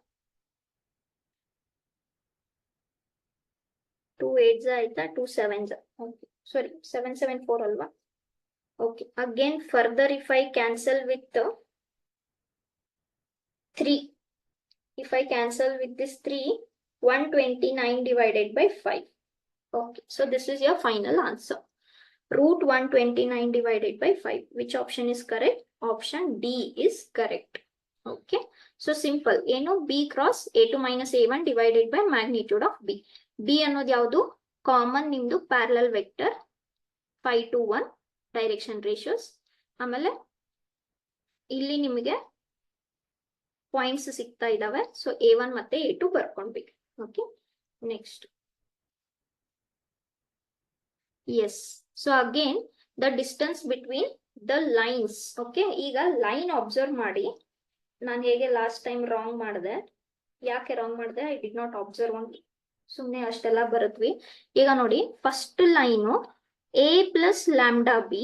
2 8s ಆಯ್ತಾ, 2 7s. Okay, sorry, 774 alva. Okay, again further if I cancel with 3, if I cancel with this 3, 129 divided by 5. Okay, so this is your final answer. √129 divided by 5. Which option is correct? Option D is correct. Okay, so simple. ಏನು? B cross A2 minus A1 divided by magnitude of B. B ಅನ್ನೋದು ಯಾವುದು? Common ನಿಮ್ದು parallel vector 5 to 1 direction ratios. ಆಮೇಲೆ ಇಲ್ಲಿ ನಿಮಗೆ points ಸಿಗ್ತಾ ಇದಾವೆ. So A1 ಮತ್ತೆ A2 ಬರ್ಕೊಂಡ್ಬೇಕು. Okay, next. Yes, so again the distance between the lines. Okay, ಈಗ ಲೈನ್ ಅಬ್ಸರ್ವ್ ಮಾಡಿ. ನಾನು ಹೇಗೆ ಲಾಸ್ಟ್ ಟೈಮ್ ರಾಂಗ್ ಮಾಡಿದೆ. ಯಾಕೆ ರಾಂಗ್ ಮಾಡಿದೆ? I did not observe only. ಸುಮ್ಮನೆ ಅಷ್ಟೆಲ್ಲ ಬರುತ್ವಿ. ಈಗ ನೋಡಿ, first line A plus lambda B,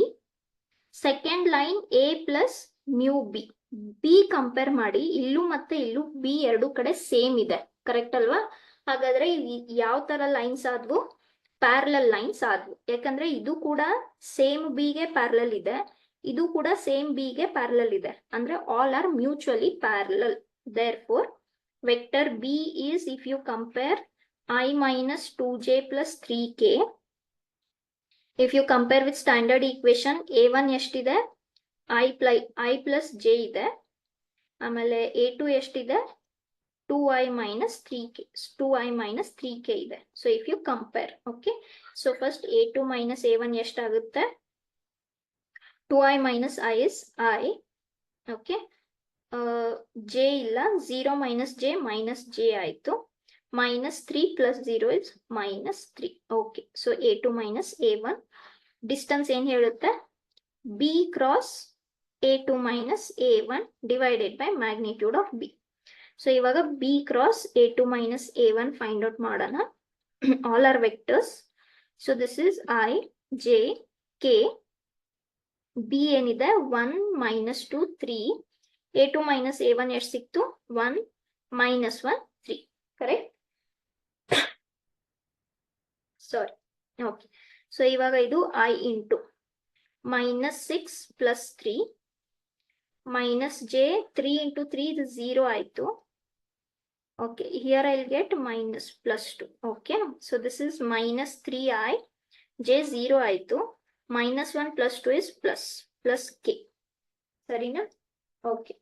second line A plus mu B. B compare ಮಾಡಿ, ಇಲ್ಲೂ ಮತ್ತೆ ಇಲ್ಲೂ ಬಿ ಎರಡು ಕಡೆ ಸೇಮ್ ಇದೆ, ಕರೆಕ್ಟ್ ಅಲ್ವಾ? ಹಾಗಾದ್ರೆ ಯಾವ ತರ ಲೈನ್ಸ್ ಆದ್ವು? ಪ್ಯಾರಲಲ್ ಲೈನ್ಸ್ ಆದ್ವು. ಯಾಕಂದ್ರೆ ಇದು ಕೂಡ ಸೇಮ್ ಬಿ ಗೆ ಪ್ಯಾರಲಲ್ ಇದೆ, ಇದು ಕೂಡ ಸೇಮ್ ಬಿ ಗೆ ಪ್ಯಾರಲಲ್ ಇದೆ. ಅಂದ್ರೆ all are mutually parallel. Therefore vector B is, if you compare I minus 2j plus 3k, if you compare with standard equation, A1 ಎಷ್ಟಿದೆ? I plus j ಇದೆ. ಆಮೇಲೆ A2 ಎಷ್ಟಿದೆ? 2i minus 3k, 2i minus 3k ಇದೆ. So if you compare, okay, so first A2 minus A1 ಎಷ್ಟಾಗುತ್ತೆ? 2i minus I is I, okay, j ಇಲ್ಲ, 0 minus j minus j ಆಯ್ತು, minus 3 plus 0 is minus 3. Okay, so A2 minus A1 distance ಏನ್ ಹೇಳುತ್ತೆ? B cross A2 minus A1 divided by magnitude of B. So ಇವಾಗ B cross A2 minus A1 find out ಮಾಡೋಣ. All are vectors. So this is I, J, K. B ಏನಿದೆ? 1 minus 2 3. A2 minus A1 ಎಷ್ಟು ಸಿಕ್ತು? 1 minus 1 3. Correct? ಸಾರಿ. Okay, so ಇವಾಗ ಇದು I into minus 6 plus 3 minus J, 3 into 3 is 0 ಆಯ್ತು. Okay, here I'll get minus plus 2. Okay, so this is minus 3i, j 0 ಆಯ್ತು, minus 1 plus 2 is plus k. ಸರಿನಾ? Okay.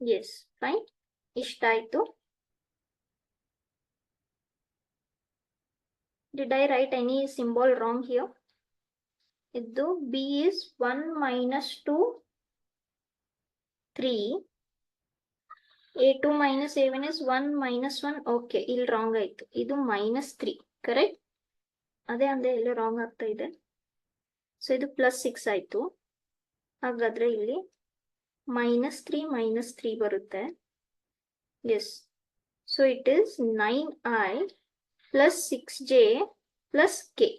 Yes, fine. ಇಷ್ಟ ಆಯ್ತು. Did I write any symbol wrong here? Iddu B is 1 minus 2, 3. A2 minus A1 is 1 minus 1. Okay, ಇಲ್ಲಿ wrong ಆಯ್ತು. ಇದು minus 3, correct? ಅದೇ ಅಂದೆ ಇಲ್ಲಿ ರಾಂಗ್ ಆಗ್ತಾ ಇದೆ. ಸೊ ಇದು ಪ್ಲಸ್ 6 ಆಯ್ತು. ಹಾಗಾದ್ರೆ ಇಲ್ಲಿ -3 ಬರುತ್ತೆ. Yes. So it is 9i plus 6j plus k.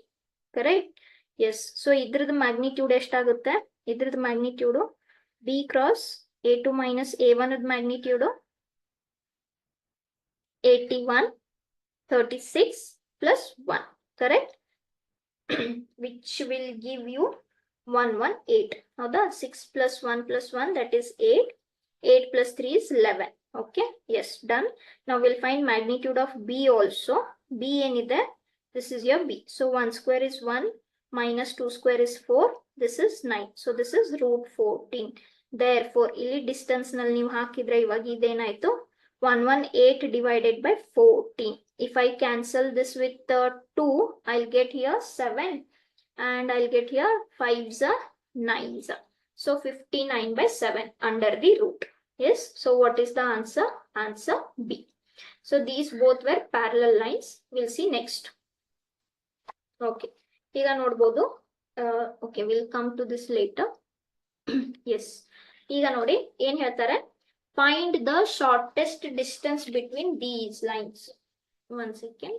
Correct? Yes. So ಇದ್ರದ್ದು ಮ್ಯಾಗ್ನಿಟ್ಯೂಡ್ ಎಷ್ಟಾಗುತ್ತೆ? ಇದ್ರದ್ದು magnitude b cross A2 minus A1 magnitude 81, 36 plus 1. Correct? Which will give you 118. ಹೌದಾ? 6 plus 1 plus 1, that is 8. 8 plus 3 is 11. Okay? Yes, done. Now we'll find magnitude of B also. B ಏನಿದೆ? This is your B. So 1 square is 1, minus 2 square is 4. This is 9. So this is root 14. Therefore, ಇಲ್ಲಿ distance ನಲ್ಲಿ ನೀವು ಹಾಕಿದ್ರೆ ಇವಾಗ ಇದೇನಾಯ್ತು? 118 divided by 14. If I cancel this with 2, I'll get here 7 and I'll get here 5s are 9s. So 59 by 7 under the root. Yes. So what is the answer? Answer B. So these both were parallel lines. We'll see next. Okay. ಈಗ ನೋಡ್ಬೋದು. Okay, we'll come to this later. Yes. ಈಗ ನೋಡಿ ಏನ್ ಹೇಳ್ತಾರೆ? Find the shortest distance between these lines. One second.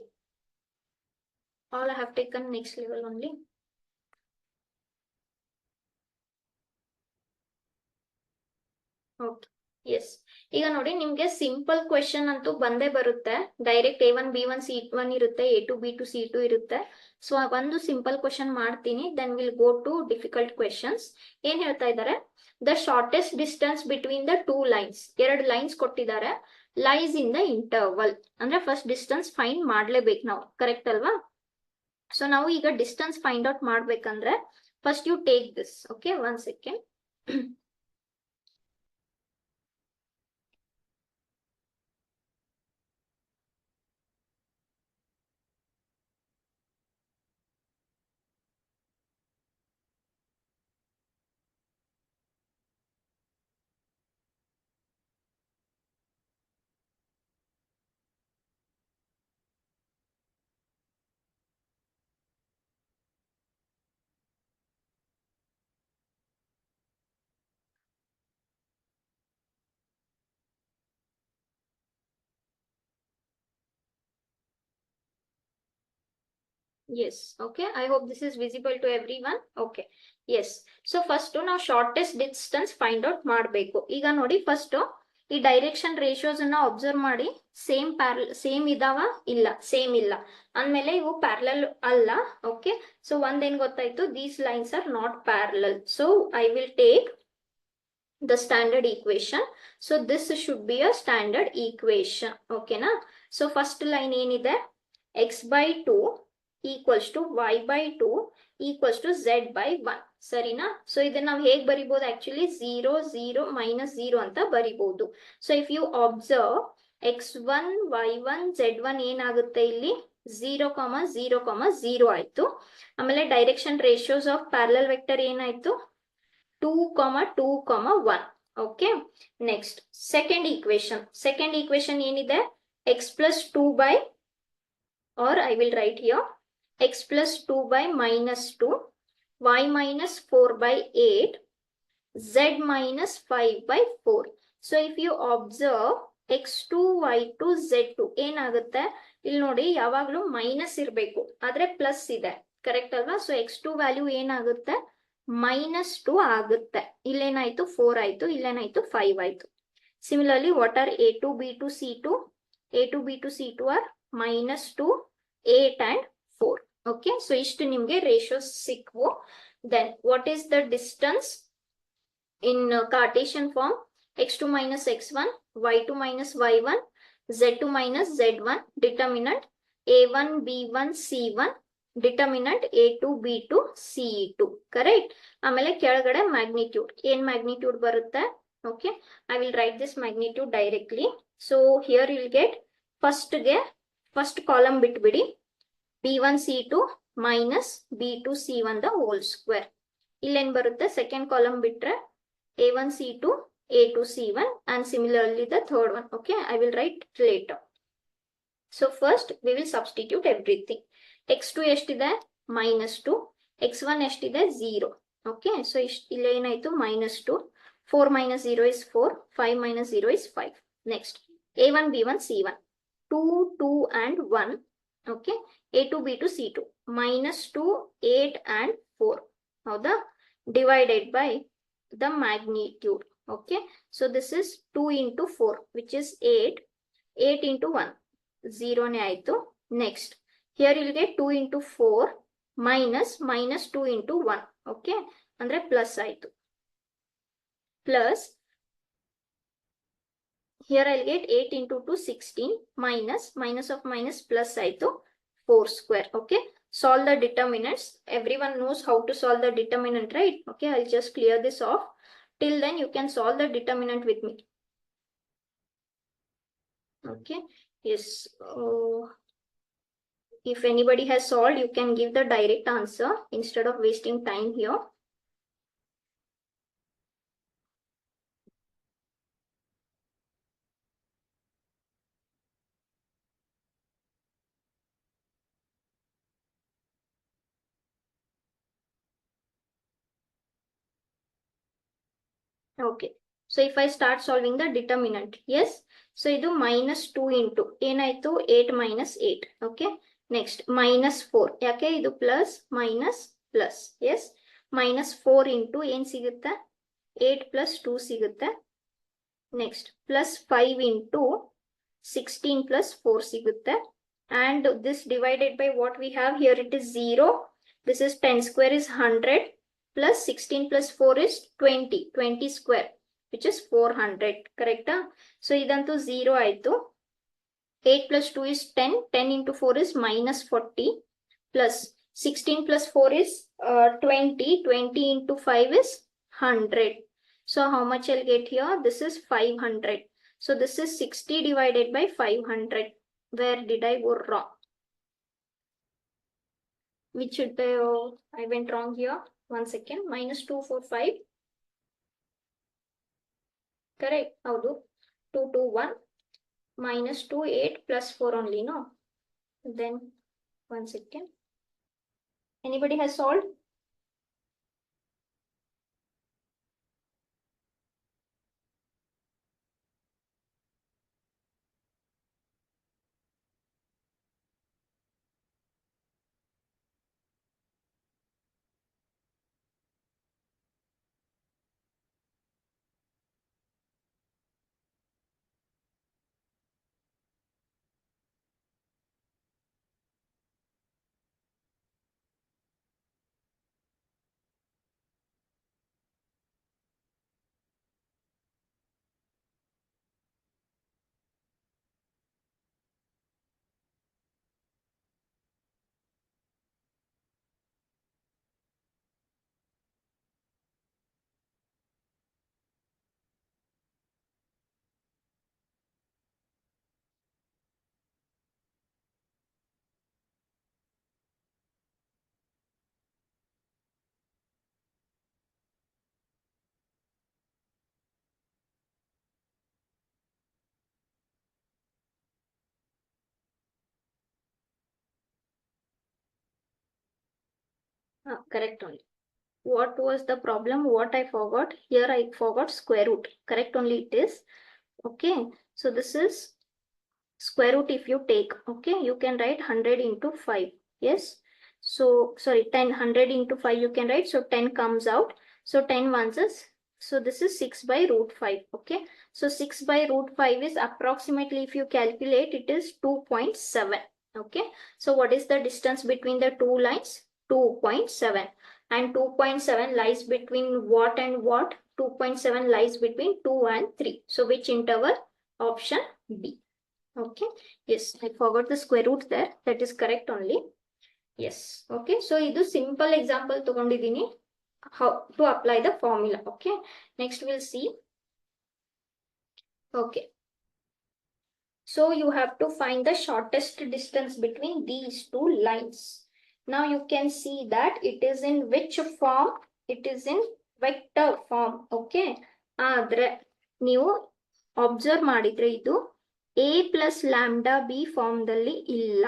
All I have taken next level only. Okay. Yes. ಈಗ ನೋಡಿ ನಿಮ್ಗೆ simple question ಅಂತೂ ಬಂದೇ ಬರುತ್ತೆ. ಡೈರೆಕ್ಟ್ A1 B1 C1 ಇರುತ್ತೆ, A2 B2 C2 ಇರುತ್ತೆ. ಸೊ ಒಂದು ಸಿಂಪಲ್ ಕ್ವೆಶನ್ ಮಾಡ್ತೀನಿ, then will go to difficult questions. ಏನ್ ಹೇಳ್ತಾ ಇದ್ದಾರೆ? The shortest distance between the two lines. ಎರಡು ಲೈನ್ಸ್ ಕೊಟ್ಟಿದ್ದಾರೆ. ಲೈಸ್ ಇನ್ ದ ಇಂಟರ್ವಲ್ ಅಂದ್ರೆ ಫಸ್ಟ್ ಡಿಸ್ಟೆನ್ಸ್ ಫೈಂಡ್ ಮಾಡ್ಲೇಬೇಕು ನಾವು, ಕರೆಕ್ಟ್ ಅಲ್ವಾ? ಸೊ ನಾವು ಈಗ ಡಿಸ್ಟೆನ್ಸ್ ಫೈಂಡ್ ಔಟ್ ಮಾಡ್ಬೇಕಂದ್ರೆ first you take this. Okay, one second. Yes, okay. I hope this is visible to everyone. Okay, yes. So first ನಾವು shortest distance find out ಮಾಡಬೇಕು. ಈಗ ನೋಡಿ ಫಸ್ಟ್ ಈ ಡೈರೆಕ್ಷನ್ ರೇಷಿಯೋಸ್ ಅನ್ನ observe ಮಾಡಿ. Same ಇದಾವ? ಇಲ್ಲ, ಸೇಮ್ ಇಲ್ಲ. ಅಂದ್ಮೇಲೆ ಇವು ಪ್ಯಾರಲಲ್ ಅಲ್ಲ. ಓಕೆ, ಸೊ ಒಂದೇನ್ ಗೊತ್ತಾಯ್ತು? These lines are not parallel. So I will take the standard equation. So this should be a standard equation. Okay na? So first line ಏನಿದೆ? x by 2 equals to y by 2 equals to z by 1. ಸರಿನಾ? So ಇದನ್ನ ನಾವು ಹೇಗೆ ಬರಿಬಹುದು? Actually 0 0 minus 0 ಅಂತ ಬರಿಬಹುದು. So if you observe x1 y1 z1 ಏನಾಗುತ್ತೆ ಇಲ್ಲಿ? 0, 0, 0 ಆಯ್ತು. ಆಮೇಲೆ direction ratios of parallel vector ಏನಾಯ್ತು? 2, 2, 1. Okay, next second equation ಏನಿದೆ? x plus 2 by, or I will write here, x plus 2 by minus 2, y minus 4 by 8, z minus 5 by 4. So if you observe x2 y2 z2 ಏನಾಗುತ್ತೆ? ಇಲ್ಲಿ ನೋಡಿ ಯಾವಾಗ್ಲೂ minus ಇರ್ಬೇಕು, ಆದ್ರೆ plus ಇದೆ, correct ಅಲ್ವಾ? So x2 value ಏನಾಗುತ್ತೆ? -2 ಆಗುತ್ತೆ. ಇಲ್ಲೇನಾಯ್ತು? 4 ಆಯ್ತು. ಇಲ್ಲೇನಾಯ್ತು? 5 ಆಯ್ತು. Similarly what are A2 B2 C2? A2 B2 C2 are -2, 8 and 4. Okay, so ಇಷ್ಟು ನಿಮ್ಗೆ ರೇಷಿಯೋಸ್ ಸಿಕ್ವು. Then what is the distance in Cartesian form? x2 minus x1, y2 minus y1, z2 minus z1. Determinant A1 B1 C1, determinant A2 B2 C2. Correct? ಆಮೇಲೆ ಕೆಳಗಡೆ magnitude. ಏನ್ magnitude ಬರುತ್ತೆ? Okay, I will write this magnitude directly. So here will get first column ಬಿಟ್ಬಿಡಿ. B1 C2 minus B2 C1 the whole square. ಇಲ್ಲೇನ್ ಬರುತ್ತೆ second column ಬಿಟ್ರೆ A1 C2 A2 C1 and similarly the third one. Okay, I will write later. So first we will substitute everything. X2 ಎಷ್ಟಿದೆ -2, X1 ಎಷ್ಟಿದೆ 0. Okay, so ಇಲ್ಲಿ ಏನಾಯ್ತು -2, 4 minus 0 is 4, 5 minus 0 is 5. Next A1 B1 C1 2 2 and 1. Okay, A2 B2 C2 -2, 8 and 4. ಹೌದಾ, divided by the magnitude. Okay, so this is 2 into 4 which is 8, 8 into 1 0 ne aitu. Next here you'll get 2 into 4 minus 2 into 1. Okay, andre plus aitu, plus here I'll get 8 into 2 16 minus of minus plus aitu 4 square. Okay, solve the determinants. Everyone knows how to solve the determinant, right? Okay, I'll just clear this off. Till then you can solve the determinant with me. Okay, yes, if anybody has solved you can give the direct answer instead of wasting time here. Okay, so if I start solving the determinant, yes, so idu -2 into ಏನಾಯ್ತು 8 minus 8. Okay, next -4 ಯಾಕೆ ಇದು plus minus plus. Yes, -4 into ಏನ್ ಸಿಗುತ್ತೆ 8 plus 2 ಸಿಗುತ್ತೆ. Next plus 5 into 16 plus 4 ಸಿಗುತ್ತೆ. And this divided by what we have here, it is 0. This is 10 square is 100 plus 16 plus 4 is 20 square which is 400. Correct? So idantu 0 aitu. 8 plus 2 is 10, 10 into 4 is -40 plus 16 plus 4 is 20 into 5 is 100. So how much I'll get here? This is 500. So this is 60 divided by 500. Where did I go wrong? Which should be, I went wrong here. 1 second. -245. Correct. Howdo? 2 2 1 -2 8 plus 4 only, no? Then 1 second. Anybody has solved? Correct only. What was the problem? What I forgot? Here I forgot square root. Correct only it is. Okay. So this is square root if you take. Okay. You can write 100 into 5. Yes. So, sorry, 10, 100 into 5 you can write. So 10 comes out. So 10 ones is, so this is 6 by root 5. Okay. So 6 by root 5 is approximately, if you calculate, it is 2.7. Okay. So what is the distance between the two lines? 2.7. And 2.7 lies between what and what? 2.7 lies between 2 and 3. So which interval? Option B. Okay. Yes, I forgot the square root there. That is correct only. Yes. Okay. So idu simple example tagondidini how to apply the formula. Okay. Next we'll see. Okay. So you have to find the shortest distance between these two lines. Now you can see that it is in which form? It is in vector form. Okay. ಆದ್ರೆ ನೀವು observe ಮಾಡಿದ್ರೆ ಇದು a plus lambda b form ದಲ್ಲಿ ಇಲ್ಲ.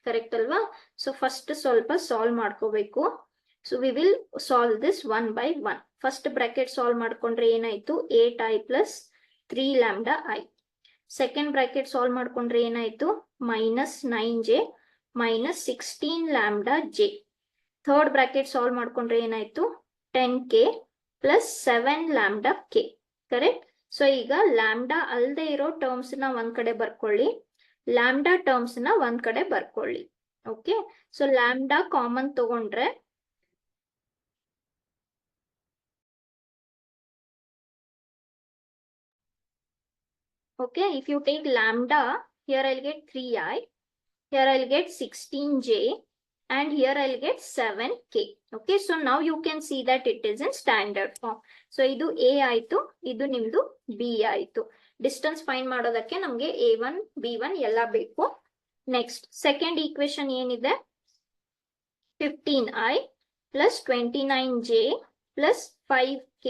Correct ಅಲ್ವಾ? So first ಸ್ವಲ್ಪ solve ಮಾಡ್ಕೋಬೇಕು. So we will solve this one by one. First bracket solve ಮಾಡ್ಕೊಂಡ್ರೆ ಏನಾಯ್ತು? 8i plus 3 lambda i. Second bracket solve ಮಾಡ್ಕೊಂಡ್ರೆ ಏನಾಯ್ತು? Minus 9j minus 16 lambda j. Third bracket solve ಮಾಡ್ಕೊಂಡ್ರೆ ಏನಾಯ್ತು? 10k plus 7 lambda k. Correct? So ಈಗ lambda ಅಲ್ಲದೆ ಇರೋ terms ನ ಒಂದ್ ಕಡೆ ಬರ್ಕೊಳ್ಳಿ, ಲ್ಯಾಂಬ್ಡಾ ಟರ್ಮ್ಸ್ ನ ಒಂದ್ ಕಡೆ ಬರ್ಕೊಳ್ಳಿ. ಓಕೆ. ಸೊ ಲ್ಯಾಂಬ್ಡಾ ಕಾಮನ್ ತಗೊಂಡ್ರೆ okay, if you take lambda, here I'll get 3i, here I'll get 16j, and here I'll get 7k. Okay, so now you can see that it is in standard form. So idu a aitu, idu nimdu b aitu. Distance find ಮಾಡೋದಕ್ಕೆ ನಮಗೆ a1 b1 ಎಲ್ಲ ಬೇಕು. Next, second equation ಏನಿದೆ? 15i plus 29j plus 5k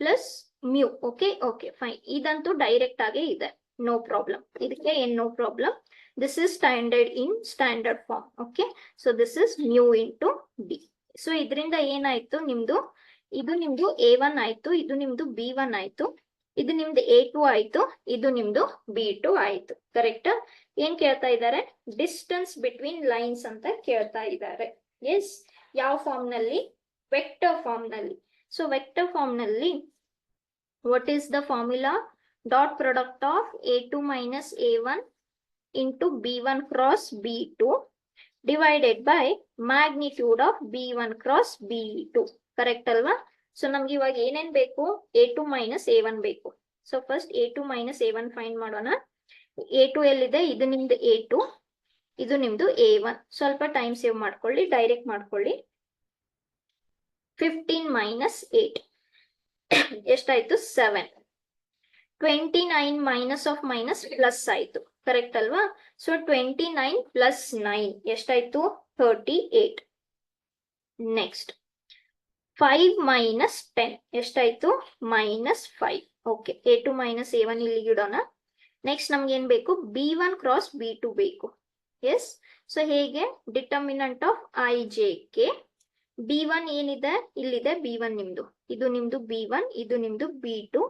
plus mu. Okay, okay, fine. ಇದಂತೂ direct ಆಗಿ ಇದೆ, no problem. ಇದಕ್ಕೆ ಏನ್ no problem. This is standard in standard form. Okay. So this is mu into d. So ಇದರಿಂದ ಏನಾಯ್ತು ನಿಮ್ದು? ಇದು ನಿಮ್ದು a1 ಆಯ್ತು, ಇದು ನಿಮ್ದು b1 ಆಯ್ತು, ಇದು ನಿಮ್ದು a2 ಆಯ್ತು, ಇದು ನಿಮ್ದು b2 ಆಯ್ತು. ಕರೆಕ್ಟ್? ಏನ್ ಕೇಳ್ತಾ ಇದ್ದಾರೆ? ಡಿಸ್ಟೆನ್ಸ್ ಬಿಟ್ವೀನ್ ಲೈನ್ಸ್ ಅಂತ ಕೇಳ್ತಾ ಇದ್ದಾರೆ. ಎಸ್. ಯಾವ ಫಾರ್ಮ್ ನಲ್ಲಿ? ವೆಕ್ಟರ್ ಫಾರ್ಮ್ ನಲ್ಲಿ. ಸೊ ವೆಕ್ಟರ್ ಫಾರ್ಮ್ ನಲ್ಲಿ what is the formula? Dot product of a2 minus a1 into b1 cross b2 divided by magnitude of b1 cross b2. Correct alva? So ನಮ್ಗೆ ಇವಾಗ ಏನೇನ್ ಬೇಕು? a2 minus a1 ಬೇಕು. So first a2 minus a1 find ಮಾಡೋಣ. a2 ಎಲ್ಲಿದೆ? ಇದು ನಿಮ್ದು a2, ಇದು ನಿಮ್ದು a1. ಸ್ವಲ್ಪ ಟೈಮ್ ಸೇವ್ ಮಾಡ್ಕೊಳ್ಳಿ, ಡೈರೆಕ್ಟ್ ಮಾಡ್ಕೊಳ್ಳಿ. 15 minus 8 ಎಷ್ಟಾಯ್ತು? 7. 29 ಮೈನಸ್ ಆಫ್ ಮೈನಸ್ ಪ್ಲಸ್ ಆಯ್ತು. ಕರೆಕ್ಟ್ ಅಲ್ವಾ? ಸೊ 29 ಪ್ಲಸ್ 9 ಎಷ್ಟಾಯ್ತು? 38. ನೆಕ್ಸ್ಟ್ 5 ಮೈನಸ್ 10 ಎಷ್ಟಾಯ್ತು? Minus 5. Okay. a2 minus a1 ಇಲ್ಲಿಗೆ ಇಡೋಣ. ನೆಕ್ಸ್ಟ್ ನಮ್ಗೆ ಏನ್ ಬೇಕು? b1 ಕ್ರಾಸ್ b2 ಬೇಕು. ಎಸ್. ಸೊ ಹೇಗೆ? Determinant of I J K. b1 ಏನಿದೆ? ಇಲ್ಲಿದೆ b1 ನಿಮ್ದು, ಇದು ನಿಮ್ದು b1, ಇದು ನಿಮ್ದು b2.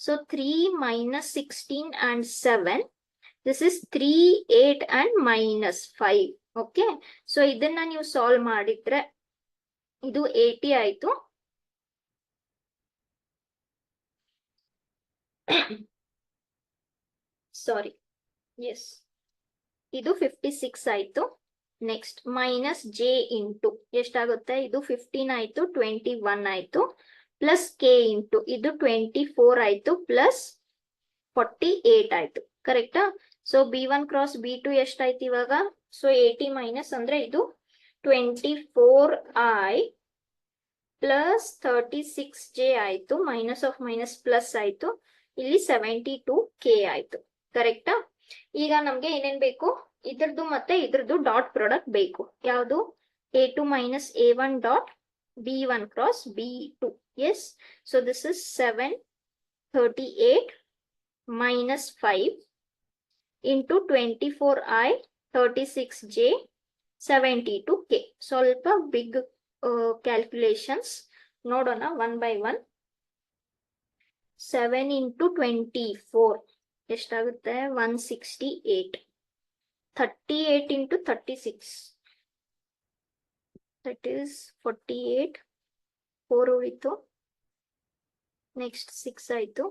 So 3 minus 16 and 7. This is 3, 8 and minus 5. Okay. So ಇದನ್ನ ನೀವು ಸಾಲ್ವ್ ಮಾಡಿದ್ರೆ ಇದು 80 ಆಯ್ತು. ಸಾರಿ, ಎಸ್, ಇದು 56 ಆಯ್ತು. ನೆಕ್ಸ್ಟ್ ಮೈನಸ್ ಜೆ ಇಂಟು ಎಷ್ಟಾಗುತ್ತೆ? ಇದು 15 ಆಯ್ತು, 21 ಆಯ್ತು, ಪ್ಲಸ್ ಕೆ ಇಂಟು ಇದು 24 ಆಯ್ತು, ಪ್ಲಸ್ 48 ಆಯ್ತು. ಕರೆಕ್ಟಾ? ಸೊ b1 ಕ್ರಾಸ್ b2 ಎಷ್ಟಾಯ್ತು ಇವಾಗ? ಸೊ 80 ಮೈನಸ್ ಅಂದ್ರೆ ಇದು 24i ಪ್ಲಸ್ 36j ಆಯ್ತು, ಮೈನಸ್ ಆಫ್ ಮೈನಸ್ ಪ್ಲಸ್ ಆಯ್ತು, ಇಲ್ಲಿ 72k ಆಯ್ತು. ಕರೆಕ್ಟಾ? ಈಗ ನಮ್ಗೆ ಏನೇನ್ ಬೇಕು? ಇದ್ರದ್ದು ಮತ್ತೆ ಇದ್ರದ್ದು ಡಾಟ್ ಪ್ರಾಡಕ್ಟ್ ಬೇಕು. ಯಾವುದು? a2 minus a1 dot b1 cross b2. Yes. So this is 738 minus 5 into 24i 36j 72k. ಸ್ವಲ್ಪ ಬಿಗ್ ಕ್ಯಾಲ್ಕುಲೇಷನ್ಸ್ ನೋಡೋಣ ಒನ್ ಬೈ ಒನ್. 7 ಇಂಟು 24 ಎಷ್ಟಾಗುತ್ತೆ? 168. 38 into 36, that is 48. 4 ಉಳಿತು. ನೆಕ್ಸ್ಟ್ 6 ಆಯ್ತು,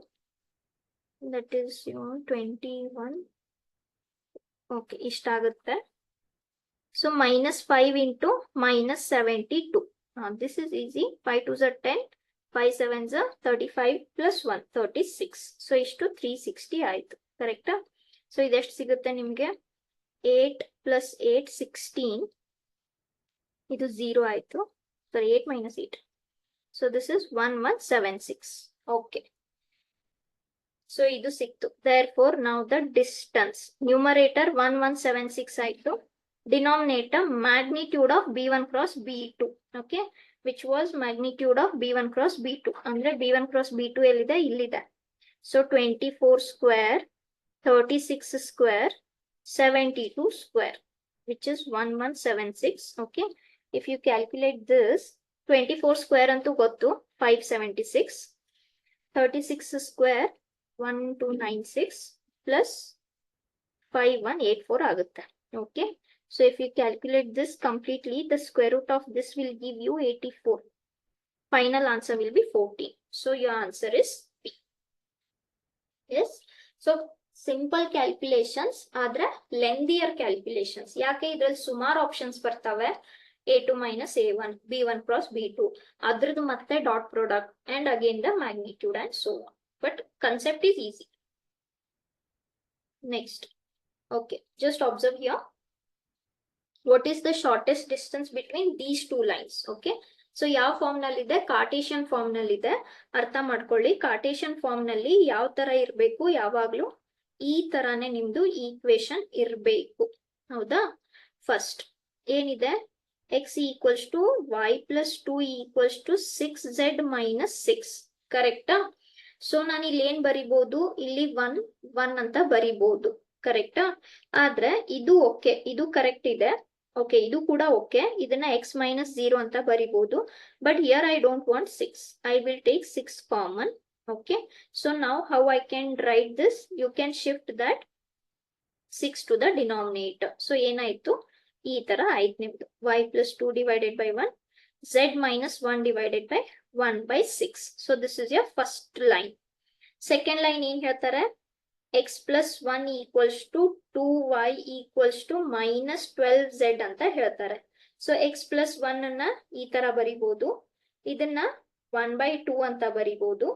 that is 21. ಓಕೆ, ಇಷ್ಟಾಗುತ್ತೆ. So minus 5 into minus 72. This is easy. 5 2s are 10, 5 7s are 35 plus 1 36. So ಇಷ್ಟು 360 ಆಯ್ತು. ಕರೆಕ್ಟಾ? So ಇದೆಷ್ಟು ಸಿಗುತ್ತೆ ನಿಮ್ಗೆ? 8 plus 8 16. ಇದು 0 ಆಯ್ತು. ಸಾರಿ, 8 minus 8. So this is 1176. Okay. So ಇದು ಸಿಕ್ತು. therefore now the distance numerator 1176 ಆಯ್ತು, denominator magnitude of b1 cross b2. okay, which was magnitude of b1 cross b2 ಅಂದ್ರೆ b1 cross b2 ಎಲ್ಲಿದೆ, ಇಲ್ಲಿದೆ. so 24 square, 36 square, 72 square, which is 1176. okay, if you calculate this, 24 square ಅಂತೂ ಗೊತ್ತು 576, 36 square 1296 plus 5184 ಆಗುತ್ತೆ. okay, so if you calculate this completely, the square root of this will give you 84. final answer will be 14. so your answer is B. yes, so simple calculations ಆದ್ರೆ lengthier calculations. ಯಾಕೆ ಇದ್ರಲ್ಲಿ ಸುಮಾರು options ಬರ್ತವೆ, a2 minus a1, b1 cross b2, ಅದ್ರದ್ದು ಮತ್ತೆ dot product and again the magnitude and so on. But concept is easy. Next, okay, just observe here. What is the shortest distance between these two lines? Okay, so ಯಾವ form ನಲ್ಲಿ ಇದೆ? Cartesian form ನಲ್ಲಿ ಇದೆ. ಅರ್ಥ ಮಾಡ್ಕೊಳ್ಳಿ, Cartesian form ನಲ್ಲಿ ಯಾವ ತರ ಇರ್ಬೇಕು, ಯಾವಾಗ್ಲೂ ಈ ತರಾನೇ ನಿಮ್ದು ಈಕ್ವೇಶನ್ ಇರ್ಬೇಕು. ಹೌದಾ? ಫಸ್ಟ್ ಏನಿದೆ, x equals to y plus 2 equals to 6z minus 6. ಕರೆಕ್ಟಾ? ಸೊ ನಾನು ಇಲ್ಲಿ ಏನ್ ಬರಿಬಹುದು, ಇಲ್ಲಿ 1 ಅಂತ ಬರಿಬಹುದು. ಕರೆಕ್ಟಾ? ಆದ್ರೆ ಇದು ಓಕೆ, ಇದು ಕರೆಕ್ಟ್ ಇದೆ. ಓಕೆ, ಇದು ಕೂಡ ಓಕೆ. ಇದನ್ನ x ಮೈನಸ್ 0 ಅಂತ ಬರಿಬಹುದು. But here I don't want 6. I will take 6 common. okay, so now how I can write this? you can shift that 6 to the denominator. so ಏನಾಯ್ತು, ಈ ತರ ಆಯ್ತು ನಿಮ್ದು y plus 2 divided by 1, z minus 1 divided by 1 by 6. so this is your first line. second line ಏನ್ ಹೇಳ್ತಾರೆ, x plus 1 equals to 2y equals to minus 12z ಅಂತ ಹೇಳ್ತಾರೆ. so x plus 1 ಅನ್ನ ಈ ತರ ಬರಿಬಹುದು, ಇದನ್ನ 1 by 2 ಅಂತ ಬರಿಬಹುದು,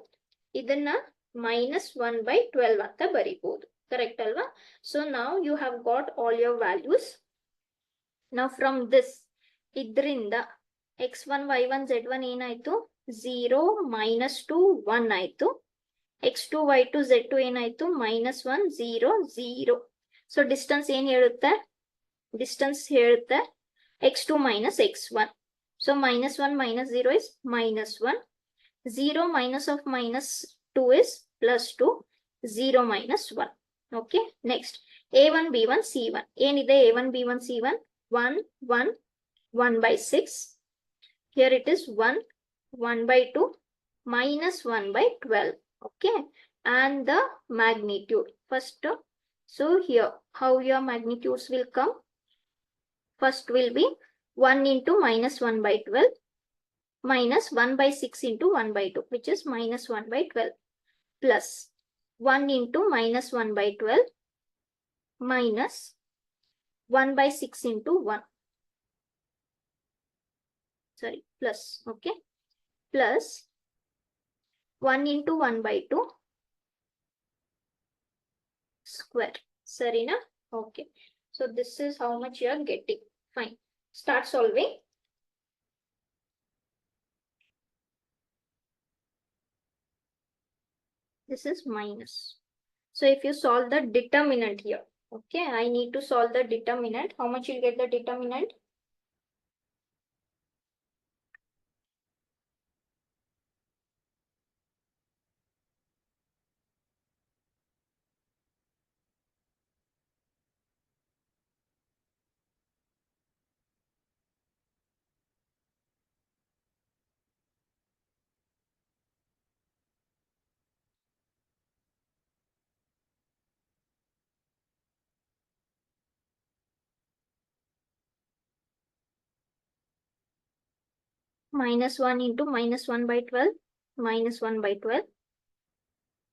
ಇದನ್ನ minus 1 by 12 ಅಂತ ಬರಿಬಹುದು. ಕರೆಕ್ಟ್ ಅಲ್ವಾ? So now you have got all your values. now from this, ಇದರಿಂದ x1 y1 z1 ಏನಾಯ್ತು, 0 minus 2 1 ಆಯ್ತು. x2 y2 z2 ಏನಾಯ್ತು, minus 1 0 0. ಸೊ ಡಿಸ್ಟೆನ್ಸ್ ಏನ್ ಹೇಳುತ್ತೆ, ಡಿಸ್ಟೆನ್ಸ್ ಹೇಳುತ್ತೆ x2 minus x1. so minus 1 minus 0 is minus 1. 0 minus of minus 2 is plus 2. 0 minus 1. okay, next a1 b1 c1 ಏನಿದೆ, a1 b1 c1 1 1 1 by 6. here it is 1 1 by 2 minus 1 by 12. okay, and the magnitude first. so here how your magnitudes will come, first will be 1 into minus 1 by 12 minus 1 by 6 into 1 by 2, which is minus 1 by 12, plus 1 into minus 1 by 12 minus 1 by 6 into 1. Sorry, plus, okay, plus 1 into 1 by 2 square. Sarina? Okay. So this is how much you are getting. Fine. Start solving. This is minus. So if you solve the determinant here, okay, I need to solve the determinant. How much you'll get the determinant? minus 1 into minus 1 by 12 minus 1 by 12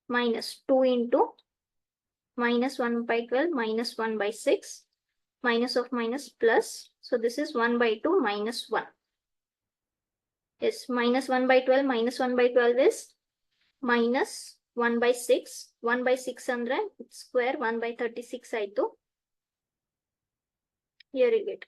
minus 2 into minus 1 by 12 minus 1 by 6 minus of minus plus. So this is 1 by 2 minus 1. Yes, minus 1 by 12 minus 1 by 12 is minus 1 by 6. 1 by 6 andre square 1 by 36 ಆಯ್ತು. Here you get.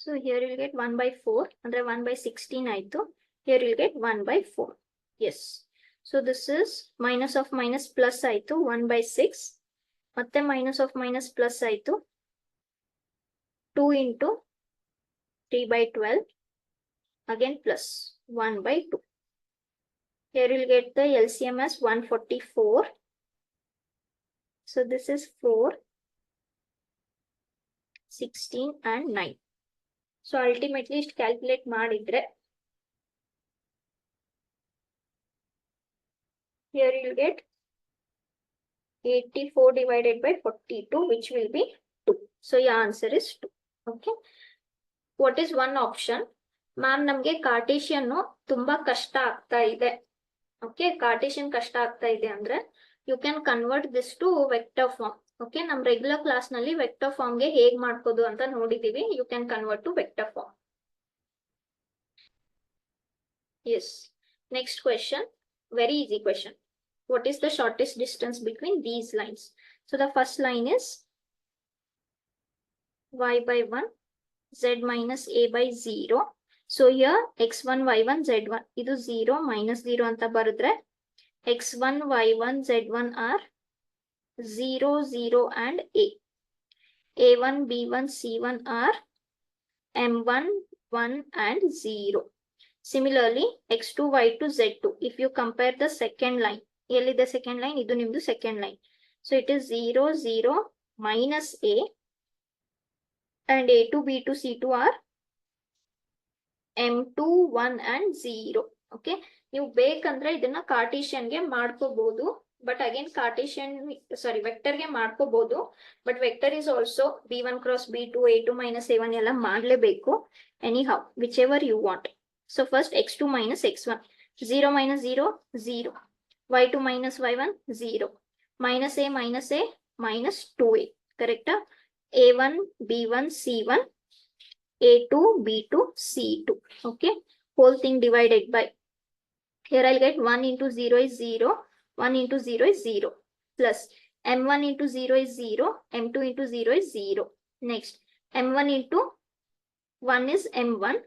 So here you'll get 1 by 4 andre 1 by 16 ಆಯ್ತು. Here you'll get 1 by 4. Yes. So this is minus of minus plus ಆಯ್ತು 1 by 6. ಮತ್ತೆ minus of minus plus ಆಯ್ತು 2 into 3 by 12. Again plus 1 by 2. Here you'll get the LCM as 144. So this is 4, 16 and 9. So ultimately ಇಷ್ಟು calculate ಮಾಡಿದ್ರೆ here you'll get 84 divided by 42, which will be 2. So your answer is 2. Okay. What is one option? Ma'am ನಮ್ಗೆ Cartesian ತುಂಬಾ ಕಷ್ಟ ಆಗ್ತಾ ಇದೆ. Okay, Cartesian ಕಷ್ಟ ಆಗ್ತಾ ಇದೆ ಅಂದ್ರೆ you can convert this to vector form. Okay, ನಮ್ ರೆಗ್ಯುಲರ್ ಕ್ಲಾಸ್ ನಲ್ಲಿ ವೆಕ್ಟರ್ ಫಾರ್ಮ್ ಗೆ ಹೇಗ್ ಮಾಡ್ಕೋದು ಅಂತ ನೋಡಿದೀವಿ. You can convert to vector form. Yes, next question, very easy question. What is the shortest distance between these lines? So the first line is y by 1, z minus a by 0. So here x1, y1, z1. Idu 0 minus 0 anta baradre x1, y1, z1 are 0, 0 and a. a1, b1, c1 are m1, 1 and 0. Similarly, x2, y2, z2. If you compare the second line, the second line, idu nimdu second line. So it is 0, 0 minus a, and a2, b2, c2 are m2, 1 and 0. Okay, ನೀವು ಬೇಕಂದ್ರೆ ಇದನ್ನ Cartesian ಗೆ ಮಾಡ್ಕೋಬಹುದು, but again Cartesian vector ಗೆ ಮಾಡ್ಕೋಬಹುದು. But vector is also b1 cross b2, a2 minus a1 ಎಲ್ಲ ಮಾಡ್ಲೇಬೇಕು. Anyhow, whichever you want. So first x2 minus x1, 0 minus 0, 0. y2 minus y1, 0. Minus a minus 2a. Correct? a1, b1, c1, a2, b2, c2. Okay. Whole thing divided by. Here I'll get 1 into 0 is 0. 1 into 0 is 0. Plus m1 into 0 is 0. m2 into 0 is 0. Next, m1 into 1 is m1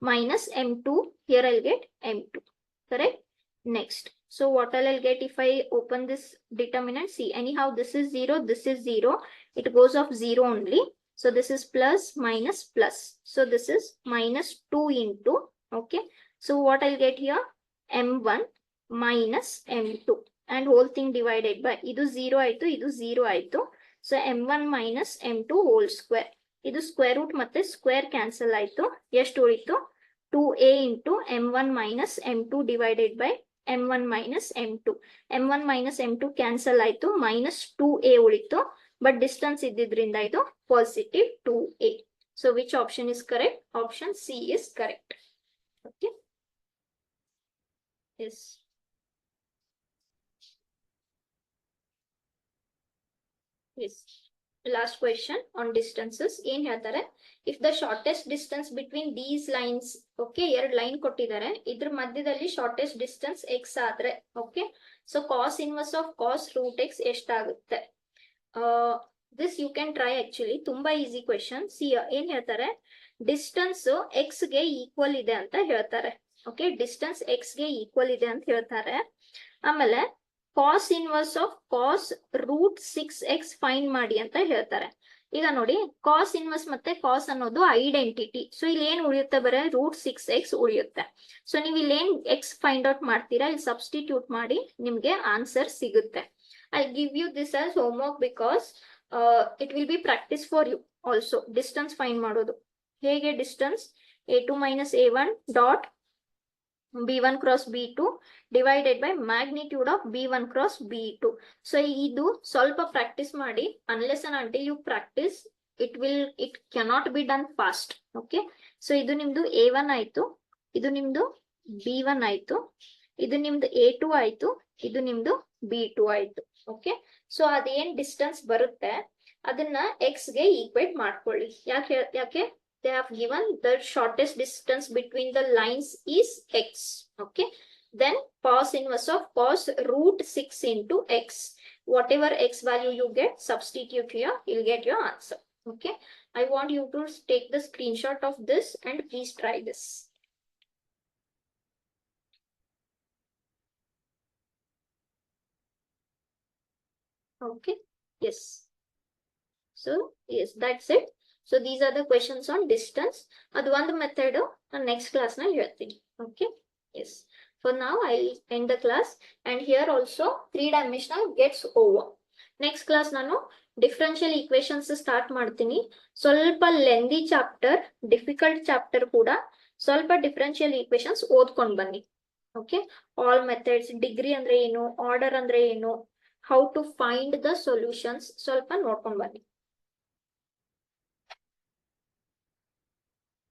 minus m2. Here I'll get m2. Correct? Next. So what I'll get if I open this determinant? See, anyhow, this is 0, this is 0. It goes off 0 only. So this is plus, minus, plus. So this is minus 2 into, okay. So what I'll get here? m1 minus m2. And whole thing divided by, idu 0 aitu, idu 0 aitu. So m1 minus m2 whole square. Idu square root matte square cancel aitu. Eshtu ulitu? 2a into m1 minus m2 divided by m1 minus m2. m1 minus m2 cancel aitu, minus 2a ulitu, but distance iddidrinda idu positive 2a. So which option is correct? Option C is correct. Okay. Yes. Yes. Last question on distances. ಏನ್ ಹೇಳ್ತಾರೆ? If the shortest distance between these lines, okay, ಎರಡು line ಕೊಟ್ಟಿದ್ದಾರೆ, ಇದ್ರ ಮಧ್ಯದಲ್ಲಿ shortest distance x ಆದ್ರೆ, okay, so cos inverse of cos root x ಎಷ್ಟಾಗುತ್ತೆ? This you can try actually. ತುಂಬಾ easy question. See, ಏನ್ ಹೇಳ್ತಾರೆ? Distance x ಗೆ equal ಇದೆ ಅಂತ ಹೇಳ್ತಾರೆ. Okay, distance x ಗೆ equal ಇದೆ ಅಂತ ಹೇಳ್ತಾರೆ. ಆಮೇಲೆ cos inverse of cos root 6x find ಮಾಡಿ ಅಂತ ಹೇಳ್ತಾರೆ. ಈಗ ನೋಡಿ, cos ಇನ್ವರ್ಸ್ ಮತ್ತೆ cos ಅನ್ನೋದು ಐಡೆಂಟಿಟಿ. ಸೊ ಇಲ್ಲಿ ಏನ್ ಉಳಿಯುತ್ತೆ? ಬರೀ ರೂಟ್ 6x ಉಳಿಯುತ್ತೆ. ಸೊ ನೀವು ಇಲ್ಲಿ ಏನ್ x ಫೈಂಡ್ ಔಟ್ ಮಾಡ್ತೀರಾ, ಇಲ್ಲಿ ಸಬ್ಸ್ಟಿಟ್ಯೂಟ್ ಮಾಡಿ ನಿಮ್ಗೆ ಆನ್ಸರ್ ಸಿಗುತ್ತೆ. I give you this as homework because it will be practice for you also. Distance find ಮಾಡೋದು ಹೇಗೆ? Distance a2 minus a1 dot b1 cross b2 divided by magnitude of b1 cross b2. So idu solpa practice ಮಾಡಿ, unless and until you practice, it cannot be done fast. Okay, so idu nimdu a1 ಆಯ್ತು, idu nimdu b1 ಆಯ್ತು, idu nimdu a2 ಆಯ್ತು, idu nimdu b2 ಆಯ್ತು. Okay, so ಅದೇನ್ distance ಬರುತ್ತೆ ಅದನ್ನ x ಗೆ equate ಮಾಡ್ಕೊಳ್ಳಿ. ಯಾಕೆ they have given the shortest distance between the lines is x. Okay, then cos inverse of cos root 6 into x. Whatever x value you get, substitute here, you'll get your answer. Okay, I want you to take the screenshot of this and please try this. Okay, yes. So yes, that's it. So these are the questions on distance. ಅದು ಒಂದು method next class ನಲ್ಲಿ ಹೇಳ್ತೀನಿ. Okay, yes. For now I'll end the class, and here also 3-dimensional gets over. Next class ನಾನು differential equations start ಮಾಡ್ತೀನಿ. ಸ್ವಲ್ಪ lengthy chapter, difficult chapter ಕೂಡ. ಸ್ವಲ್ಪ differential equations ಓದ್ಕೊಂಡ್ ಬನ್ನಿ. ಓಕೆ, ಆಲ್ ಮೆಥಡ್ಸ್, ಡಿಗ್ರಿ ಅಂದ್ರೆ ಏನು, ಆರ್ಡರ್ ಅಂದ್ರೆ ಏನು, how to find the solutions ಸ್ವಲ್ಪ ನೋಡ್ಕೊಂಡ್ ಬನ್ನಿ.